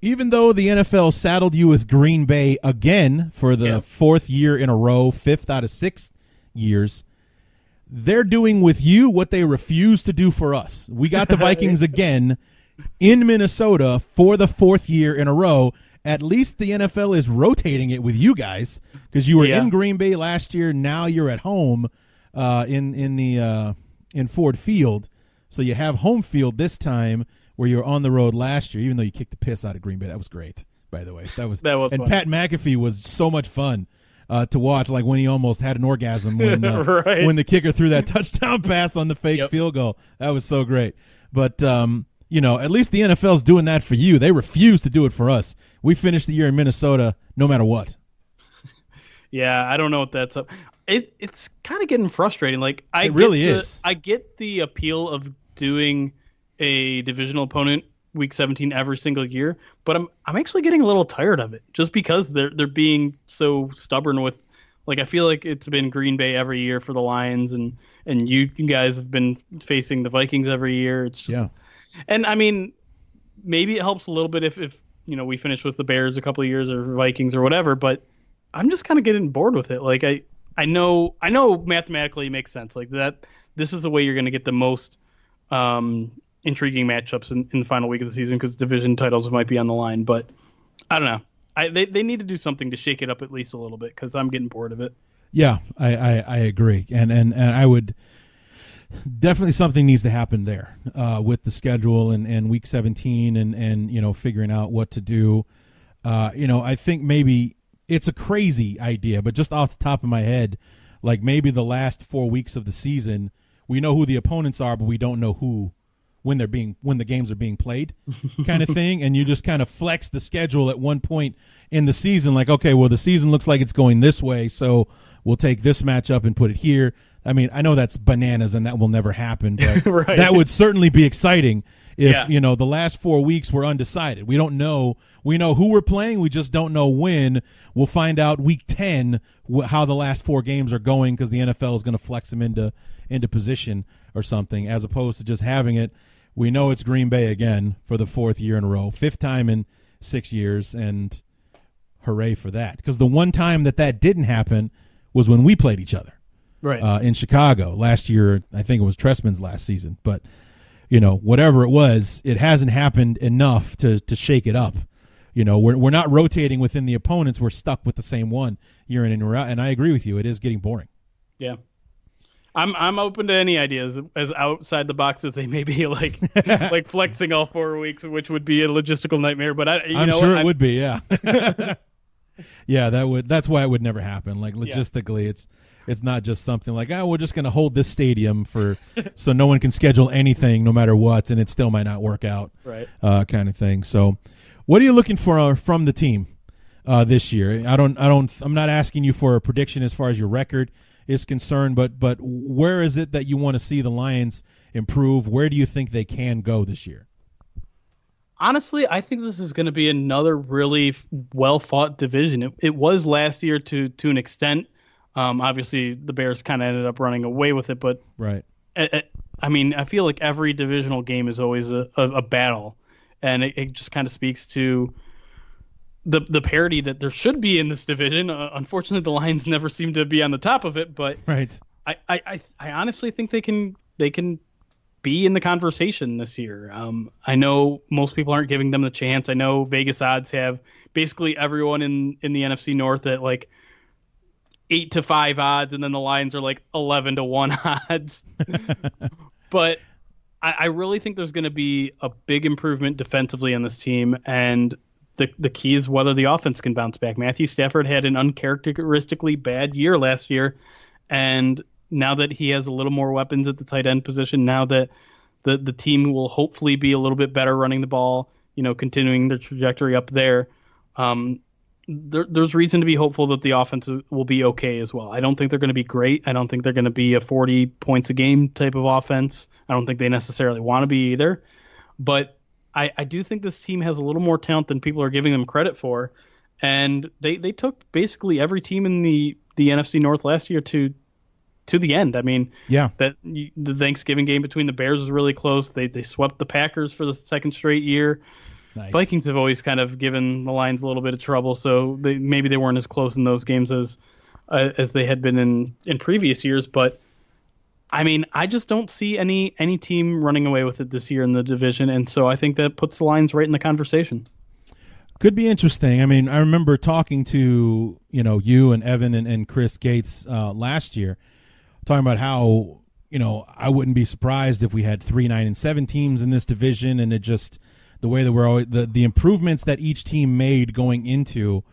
S1: even though the NFL saddled you with Green Bay again for the 4th year in a row, 5th out of 6 years, they're doing with you what they refused to do for us. We got the Vikings again in Minnesota for the 4th year in a row. At least the NFL is rotating it with you guys, because you were in Green Bay last year. Now you're at home in Ford Field. So you have home field this time, where you were on the road last year, even though you kicked the piss out of Green Bay. That was great, by the way. That was and
S2: fun.
S1: Pat McAfee was so much fun to watch, like when he almost had an orgasm when
S2: right.
S1: when the kicker threw that touchdown pass on the fake field goal. That was so great. But, at least the NFL's doing that for you. They refuse to do it for us. We finished the year in Minnesota no matter what.
S2: Yeah, I don't know what that's up. It's kind of getting frustrating. Like
S1: it really is.
S2: I get the appeal of doing a divisional opponent week 17 every single year, but I'm actually getting a little tired of it just because they're being so stubborn with, like, I feel like it's been Green Bay every year for the Lions, and you guys have been facing the Vikings every year. It's just, and I mean, maybe it helps a little bit if we finish with the Bears a couple of years or Vikings or whatever, but I'm just kind of getting bored with it. Like I know mathematically it makes sense, like that this is the way you're going to get the most intriguing matchups in the final week of the season because division titles might be on the line, but I don't know. They need to do something to shake it up at least a little bit because I'm getting bored of it. Yeah,
S1: I agree, and I would definitely, something needs to happen there with the schedule and week 17 and figuring out what to do. I think maybe it's a crazy idea, but just off the top of my head, like maybe the last 4 weeks of the season, we know who the opponents are, but we don't know who when the games are being played, kind of thing. And you just kind of flex the schedule at one point in the season, like, okay, well, the season looks like it's going this way, so we'll take this matchup and put it here. I mean, I know that's bananas and that will never happen, but
S2: right.
S1: That would certainly be exciting if, the last 4 weeks were undecided. We don't know. We know who we're playing. We just don't know when. We'll find out week 10 how the last 4 games are going because the NFL is going to flex them into position or something, as opposed to just having it. We know it's Green Bay again for the 4th year in a row, 5th time in 6 years, and hooray for that. Because the one time that didn't happen was when we played each other.
S2: Right.
S1: In Chicago last year. I think it was Tressman's last season, but whatever it was, it hasn't happened enough to shake it up. We're not rotating within the opponents. We're stuck with the same one year in and year out. And I agree with you. It is getting boring.
S2: Yeah. I'm open to any ideas as outside the box as they may be, like like flexing all 4 weeks, which would be a logistical nightmare. But I'm
S1: sure it would be. Yeah. Yeah, that's why it would never happen. Like logistically, it's not just something like, we're just going to hold this stadium so no one can schedule anything no matter what, and it still might not work out,
S2: right?
S1: Kind of thing. So, what are you looking for from the team this year? I'm not asking you for a prediction as far as your record is concerned, but where is it that you want to see the Lions improve? Where do you think they can go this year?
S2: Honestly, I think this is going to be another really well-fought division. It was last year to an extent. Obviously, the Bears kind of ended up running away with it, but
S1: right.
S2: I mean, I feel like every divisional game is always a battle, and it just kind of speaks to the parity that there should be in this division. Unfortunately, the Lions never seem to be on the top of it, but
S1: right.
S2: I honestly think they can be in the conversation this year. I know most people aren't giving them the chance. I know Vegas odds have basically everyone in the NFC North at like 8-5 odds, and then the Lions are like 11-1 odds. But I really think there's going to be a big improvement defensively on this team, and the key is whether the offense can bounce back. Matthew Stafford had an uncharacteristically bad year last year, and now that he has a little more weapons at the tight end position, now that the team will hopefully be a little bit better running the ball, continuing their trajectory up there, there's reason to be hopeful that the offense will be okay as well. I don't think they're going to be great. I don't think they're going to be a 40 points a game type of offense. I don't think they necessarily want to be either. But I do think this team has a little more talent than people are giving them credit for. And they took basically every team in the NFC North last year to the end. I mean, that the Thanksgiving game between the Bears was really close. They swept the Packers for the second straight year. Nice. Vikings have always kind of given the Lions a little bit of trouble, so maybe they weren't as close in those games as they had been in previous years. But I mean, I just don't see any team running away with it this year in the division, and so I think that puts the Lions right in the conversation.
S1: Could be interesting. I mean, I remember talking to you and Evan and Chris Gates last year, talking about how I wouldn't be surprised if we had 3, 9, and 7 teams in this division, and it just the way that we're always the improvements that each team made going into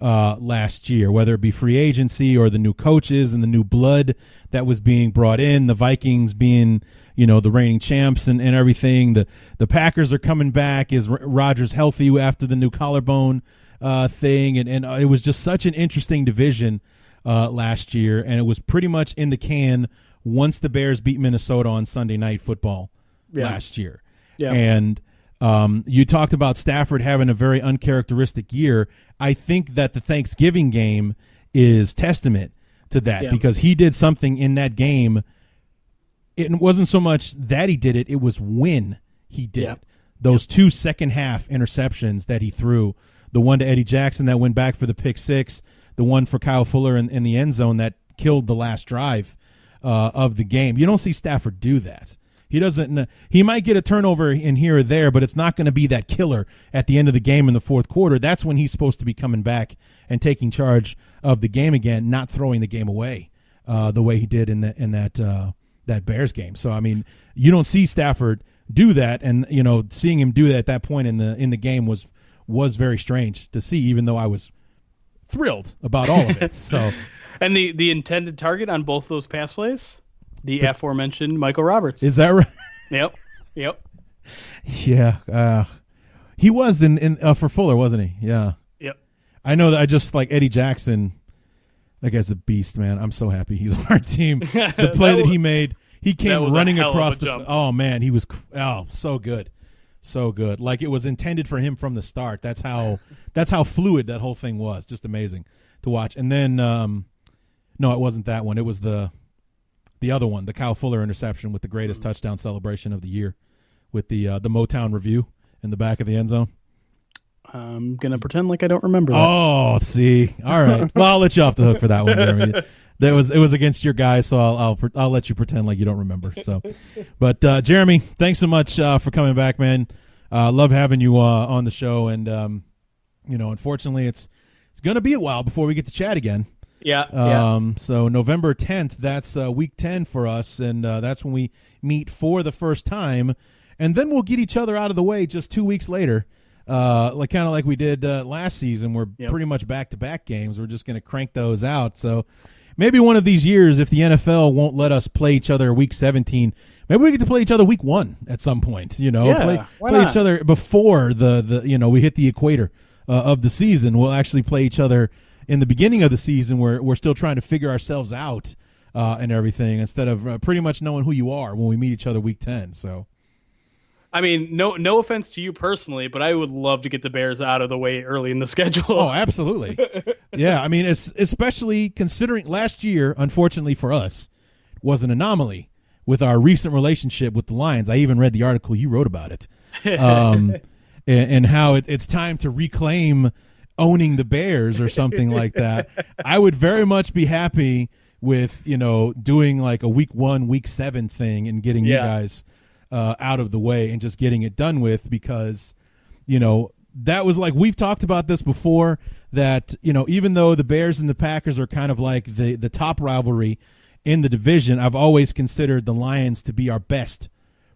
S1: last year, whether it be free agency or the new coaches and the new blood that was being brought in, the Vikings being the reigning champs and everything. The Packers are coming back. Is Rodgers healthy after the new collarbone thing? And it was just such an interesting division last year, and it was pretty much in the can once the Bears beat Minnesota on Sunday Night Football last year.
S2: Yeah.
S1: And you talked about Stafford having a very uncharacteristic year. I think that the Thanksgiving game is testament to that because he did something in that game. It wasn't so much that he did it, it was when he did it. Those 2 second-half interceptions that he threw, the one to Eddie Jackson that went back for the pick six, the one for Kyle Fuller in the end zone that killed the last drive of the game. You don't see Stafford do that. He doesn't. He might get a turnover in here or there, but it's not going to be that killer at the end of the game in the fourth quarter. That's when he's supposed to be coming back and taking charge of the game again, not throwing the game away the way he did in that Bears game. So I mean, you don't see Stafford do that, and seeing him do that at that point in the game was very strange to see. Even though I was thrilled about all of it. So,
S2: and the intended target on both those pass plays. The aforementioned Michael Roberts.
S1: Is that right?
S2: Yep.
S1: Yeah. He was in for Fuller, wasn't he? Yeah.
S2: Yep.
S1: I know that I just like Eddie Jackson. That guy's a beast, man. I'm so happy he's on our team. The play that he made, he came running across the jump. Oh man, he was so good. So good. Like it was intended for him from the start. That's how fluid that whole thing was. Just amazing to watch. And then no, it wasn't that one. It was the other one, the Kyle Fuller interception with the greatest touchdown celebration of the year with the Motown Review in the back of the end zone.
S2: I'm going to pretend like I don't remember that.
S1: Oh, see. All right. Well, I'll let you off the hook for that one, Jeremy. It was against your guy, so I'll let you pretend like you don't remember. So, but Jeremy, thanks so much for coming back, man. Love having you on the show, and unfortunately, it's going to be a while before we get to chat again.
S2: Yeah.
S1: So November 10th, that's week 10 for us, and that's when we meet for the first time, and then we'll get each other out of the way just 2 weeks later, like we did last season. We're pretty much back-to-back games. We're just going to crank those out. So maybe one of these years, if the NFL won't let us play each other week 17, maybe we get to play each other week 1 at some point. Play each other before the we hit the equator of the season. We'll actually play each other in the beginning of the season where we're still trying to figure ourselves out and everything, instead of pretty much knowing who you are when we meet each other week 10. So,
S2: I mean, no offense to you personally, but I would love to get the Bears out of the way early in the schedule.
S1: Oh, absolutely. Yeah, I mean, especially considering last year, unfortunately for us, was an anomaly with our recent relationship with the Lions. I even read the article you wrote about it, and how it's time to reclaim owning the Bears or something like that. I would very much be happy with, doing like a week 1, week 7 thing and getting you guys out of the way and just getting it done with, because, that was like, we've talked about this before, that, even though the Bears and the Packers are kind of like the top rivalry in the division, I've always considered the Lions to be our best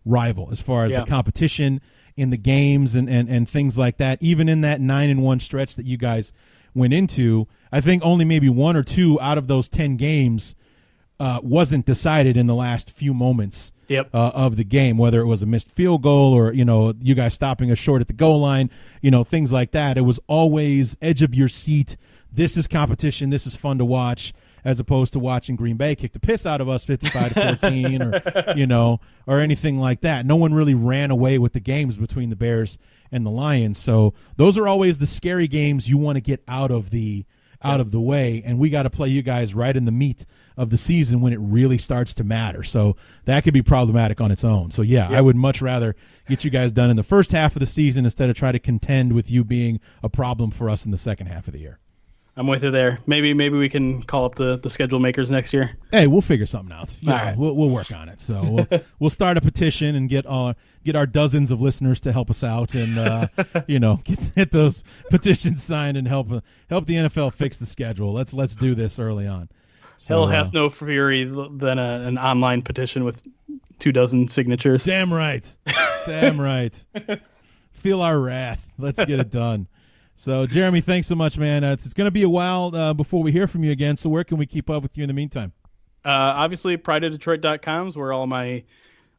S1: rival as far as the competition in the games and things like that. Even in that 9-1 stretch that you guys went into, I think only maybe 1 or 2 out of those 10 games wasn't decided in the last few moments of the game, whether it was a missed field goal or, you guys stopping us short at the goal line, things like that. It was always edge of your seat. This is competition. This is fun to watch, as opposed to watching Green Bay kick the piss out of us 55-14 or anything like that. No one really ran away with the games between the Bears and the Lions. So those are always the scary games you want to get out of the way, and we got to play you guys right in the meat of the season when it really starts to matter. So that could be problematic on its own. So I would much rather get you guys done in the first half of the season instead of try to contend with you being a problem for us in the second half of the year.
S2: I'm with you there. Maybe we can call up the schedule makers next year.
S1: Hey, we'll figure something out.
S2: All right.
S1: We'll work on it. So we'll start a petition and get our dozens of listeners to help us out, and get those petitions signed and help the NFL fix the schedule. Let's do this early on. So,
S2: hell hath no fury than an online petition with 24 signatures.
S1: Damn right. Damn right. Feel our wrath. Let's get it done. So, Jeremy, thanks so much, man. It's going to be a while before we hear from you again, so where can we keep up with you in the meantime?
S2: Obviously, prideofdetroit.com is where all my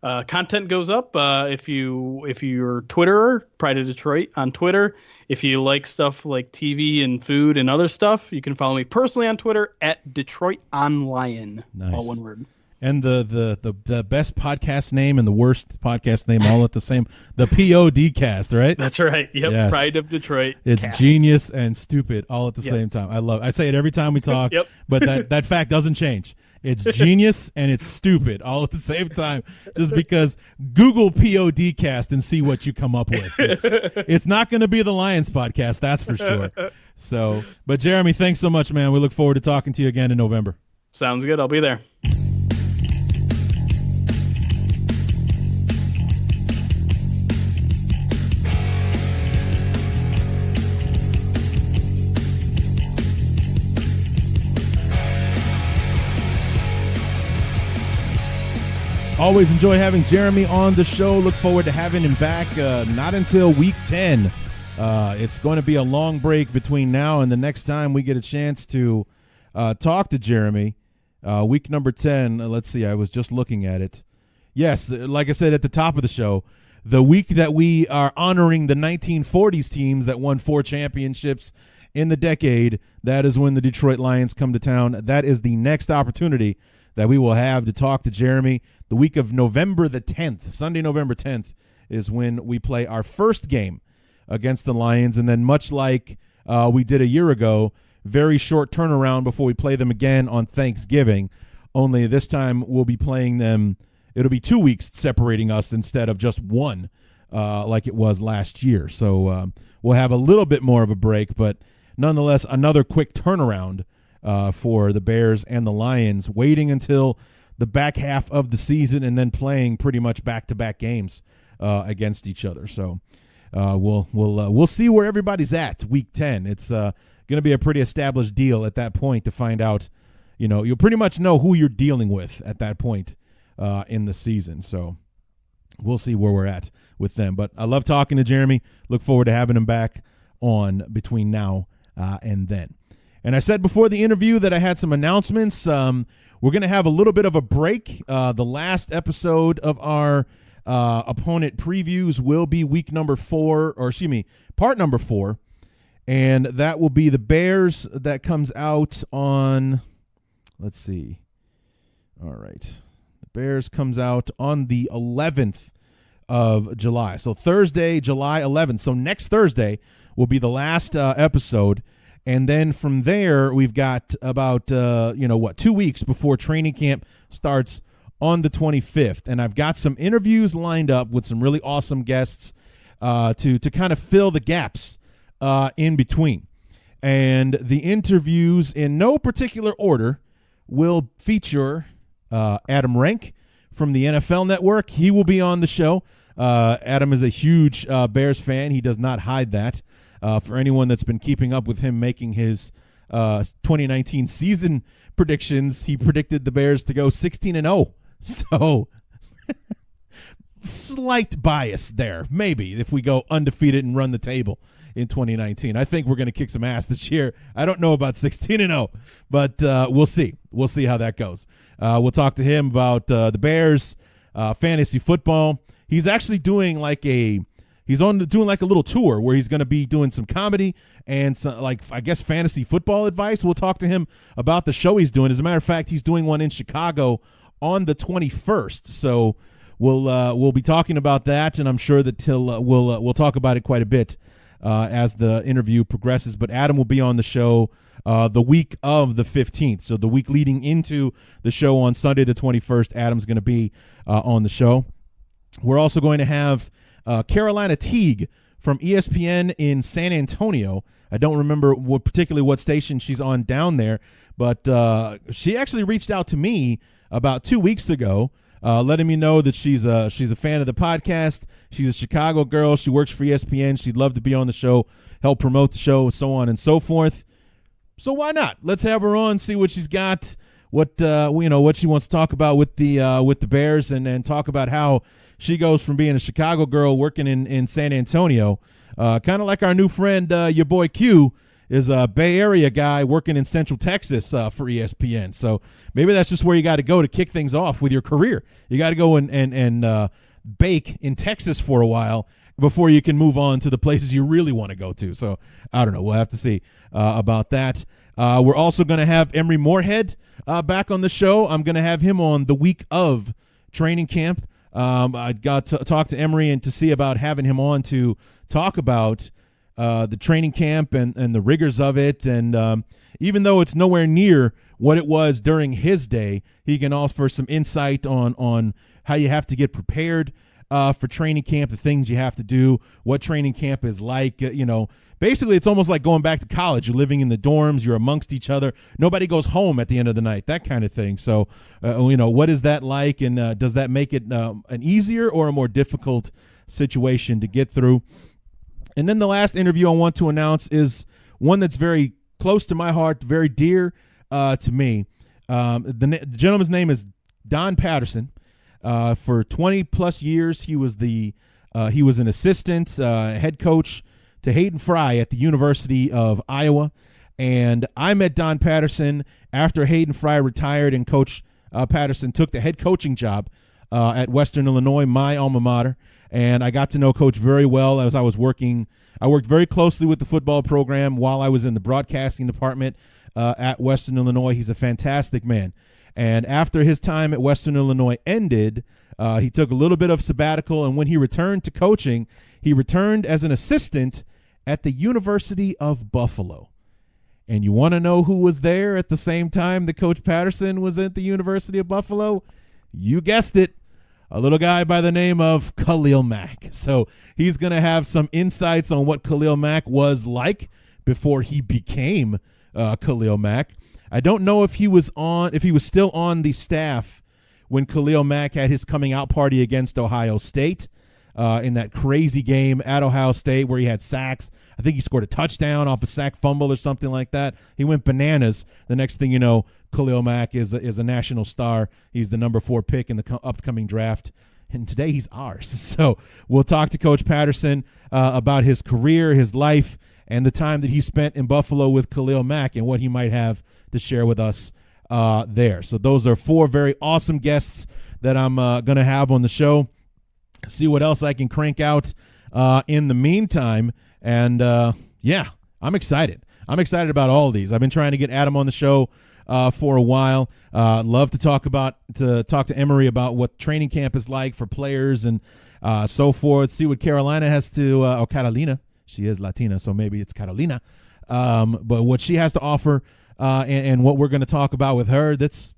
S2: content goes up. If you're Twitterer, Pride of Detroit on Twitter. If you like stuff like TV and food and other stuff, you can follow me personally on Twitter at Detroit on Lion.
S1: Nice.
S2: All one word.
S1: And the best podcast name and the worst podcast name all at the same, the POD cast, right?
S2: That's right. Yep. Yes. Pride of Detroit.
S1: It's
S2: cast.
S1: Genius and stupid all at the same time. I say it every time we talk,
S2: Yep.
S1: but that fact doesn't change. It's genius and it's stupid all at the same time, just because Google POD cast and see what you come up with. It's not going to be the Lions podcast, that's for sure. So, but Jeremy, thanks so much, man. We look forward to talking to you again in November.
S2: Sounds good. I'll be there.
S1: Always enjoy having Jeremy on the show. Look forward to having him back not until week 10. It's going to be a long break between now and the next time we get a chance to talk to Jeremy. Week number 10, let's see, I was just looking at it. Yes, like I said at the top of the show, the week that we are honoring the 1940s teams that won 4 championships in the decade, that is when the Detroit Lions come to town. That is the next opportunity that we will have to talk to Jeremy. The week of November the 10th, Sunday, November 10th, is when we play our first game against the Lions. And then much like we did a year ago, very short turnaround before we play them again on Thanksgiving. Only this time we'll be playing them. It'll be 2 weeks separating us instead of just one like it was last year. So we'll have a little bit more of a break, but nonetheless, another quick turnaround for the Bears and the Lions, waiting until the back half of the season and then playing pretty much back-to-back games against each other. So we'll see where everybody's at week 10. It's going to be a pretty established deal at that point to find out. You'll pretty much know who you're dealing with at that point in the season. So we'll see where we're at with them. But I love talking to Jeremy. Look forward to having him back on between now and then. And I said before the interview that I had some announcements. We're going to have a little bit of a break. The last episode of our opponent previews will be part number 4. And that will be the Bears. That comes out on, let's see. All right. The Bears comes out on the 11th of July. So Thursday, July 11th. So next Thursday will be the last episode. And then from there, we've got about, 2 weeks before training camp starts on the 25th. And I've got some interviews lined up with some really awesome guests to kind of fill the gaps in between. And the interviews, in no particular order, will feature Adam Rank from the NFL Network. He will be on the show. Adam is a huge Bears fan. He does not hide that. For anyone that's been keeping up with him making his 2019 season predictions, he predicted the Bears to go 16-0. So slight bias there, maybe, if we go undefeated and run the table in 2019. I think we're going to kick some ass this year. I don't know about 16-0, but we'll see. We'll see how that goes. We'll talk to him about the Bears, fantasy football. He's actually doing doing a little tour where he's going to be doing some comedy and some, fantasy football advice. We'll talk to him about the show he's doing. As a matter of fact, he's doing one in Chicago on the 21st. So we'll be talking about that, and I'm sure that we'll talk about it quite a bit as the interview progresses. But Adam will be on the show the week of the 15th. So the week leading into the show on Sunday the 21st, Adam's going to be on the show. We're also going to have Carolina Teague from ESPN in San Antonio. I don't remember particularly what station she's on down there, but she actually reached out to me about 2 weeks ago, letting me know that she's a fan of the podcast. She's a Chicago girl. She works for ESPN. She'd love to be on the show, help promote the show, so on and so forth. So why not? Let's have her on, see what she's got, what she wants to talk about with the Bears, and talk about how she goes from being a Chicago girl working in San Antonio, kind of like our new friend, your boy Q, is a Bay Area guy working in Central Texas for ESPN. So maybe that's just where you got to go to kick things off with your career. You got to go and bake in Texas for a while before you can move on to the places you really want to go to. So I don't know. We'll have to see about that. We're also going to have Emery Moorhead back on the show. I'm going to have him on the week of training camp. I got to talk to Emery and to see about having him on to talk about the training camp and the rigors of it. And even though it's nowhere near what it was during his day, he can offer some insight on how you have to get prepared for training camp, the things you have to do, what training camp is like. Basically it's almost like going back to college. You're living in the dorms, you're amongst each other. Nobody goes home at the end of the night, that kind of thing. So, what is that like, and does that make it an easier or a more difficult situation to get through? And then the last interview I want to announce is one that's very close to my heart, very dear to me. The gentleman's name is Don Patterson. For 20-plus years, he was an assistant head coach to Hayden Fry at the University of Iowa. And I met Don Patterson after Hayden Fry retired, and Coach Patterson took the head coaching job at Western Illinois, my alma mater. And I got to know Coach very well as I was working. I worked very closely with the football program while I was in the broadcasting department at Western Illinois. He's a fantastic man. And after his time at Western Illinois ended, he took a little bit of sabbatical, and when he returned to coaching, he returned as an assistant at the University of Buffalo. And you want to know who was there at the same time that Coach Patterson was at the University of Buffalo? You guessed it, a little guy by the name of Khalil Mack. So he's going to have some insights on what Khalil Mack was like before he became Khalil Mack. I don't know if he was still on the staff when Khalil Mack had his coming out party against Ohio State in that crazy game at Ohio State where he had sacks. I think he scored a touchdown off a sack fumble or something like that. He went bananas. The next thing you know, Khalil Mack is a national star. He's the number 4 pick in the upcoming draft. And today he's ours. So we'll talk to Coach Patterson about his career, his life, and the time that he spent in Buffalo with Khalil Mack and what he might have to share with us there. So those are 4 very awesome guests that I'm going to have on the show. See what else I can crank out in the meantime. And, I'm excited. I'm excited about all these. I've been trying to get Adam on the show for a while. Love to talk to Emery about what training camp is like for players and so forth. See what Carolina has to, or Carolina. She is Latina, so maybe it's Carolina. But what she has to offer and what we're going to talk about with her,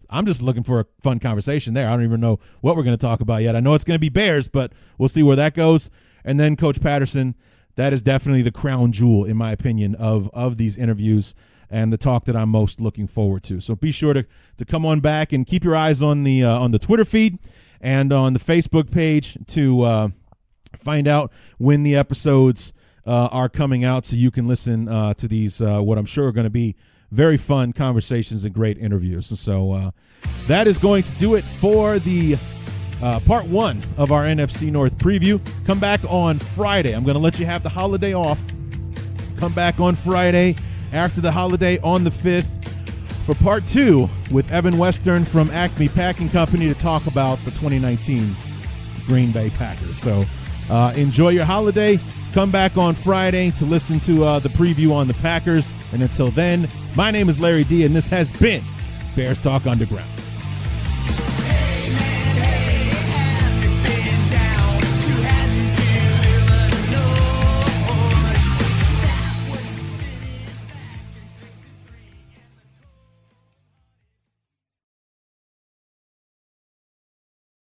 S1: I'm just looking for a fun conversation there. I don't even know what we're going to talk about yet. I know it's going to be Bears, but we'll see where that goes. And then Coach Patterson, that is definitely the crown jewel, in my opinion, of these interviews and the talk that I'm most looking forward to. So be sure to come on back and keep your eyes on the Twitter feed and on the Facebook page to find out when the episodes are coming out so you can listen to these, what I'm sure are going to be very fun conversations and great interviews. So that is going to do it for the part 1 of our NFC North preview. Come back on Friday. I'm going to let you have the holiday off. Come back on Friday after the holiday on the 5th for part 2 with Evan Western from Acme Packing Company to talk about the 2019 Green Bay Packers. So enjoy your holiday. Come back on Friday to listen to the preview on the Packers. And until then, my name is Larry D, and this has been Bears Talk Underground.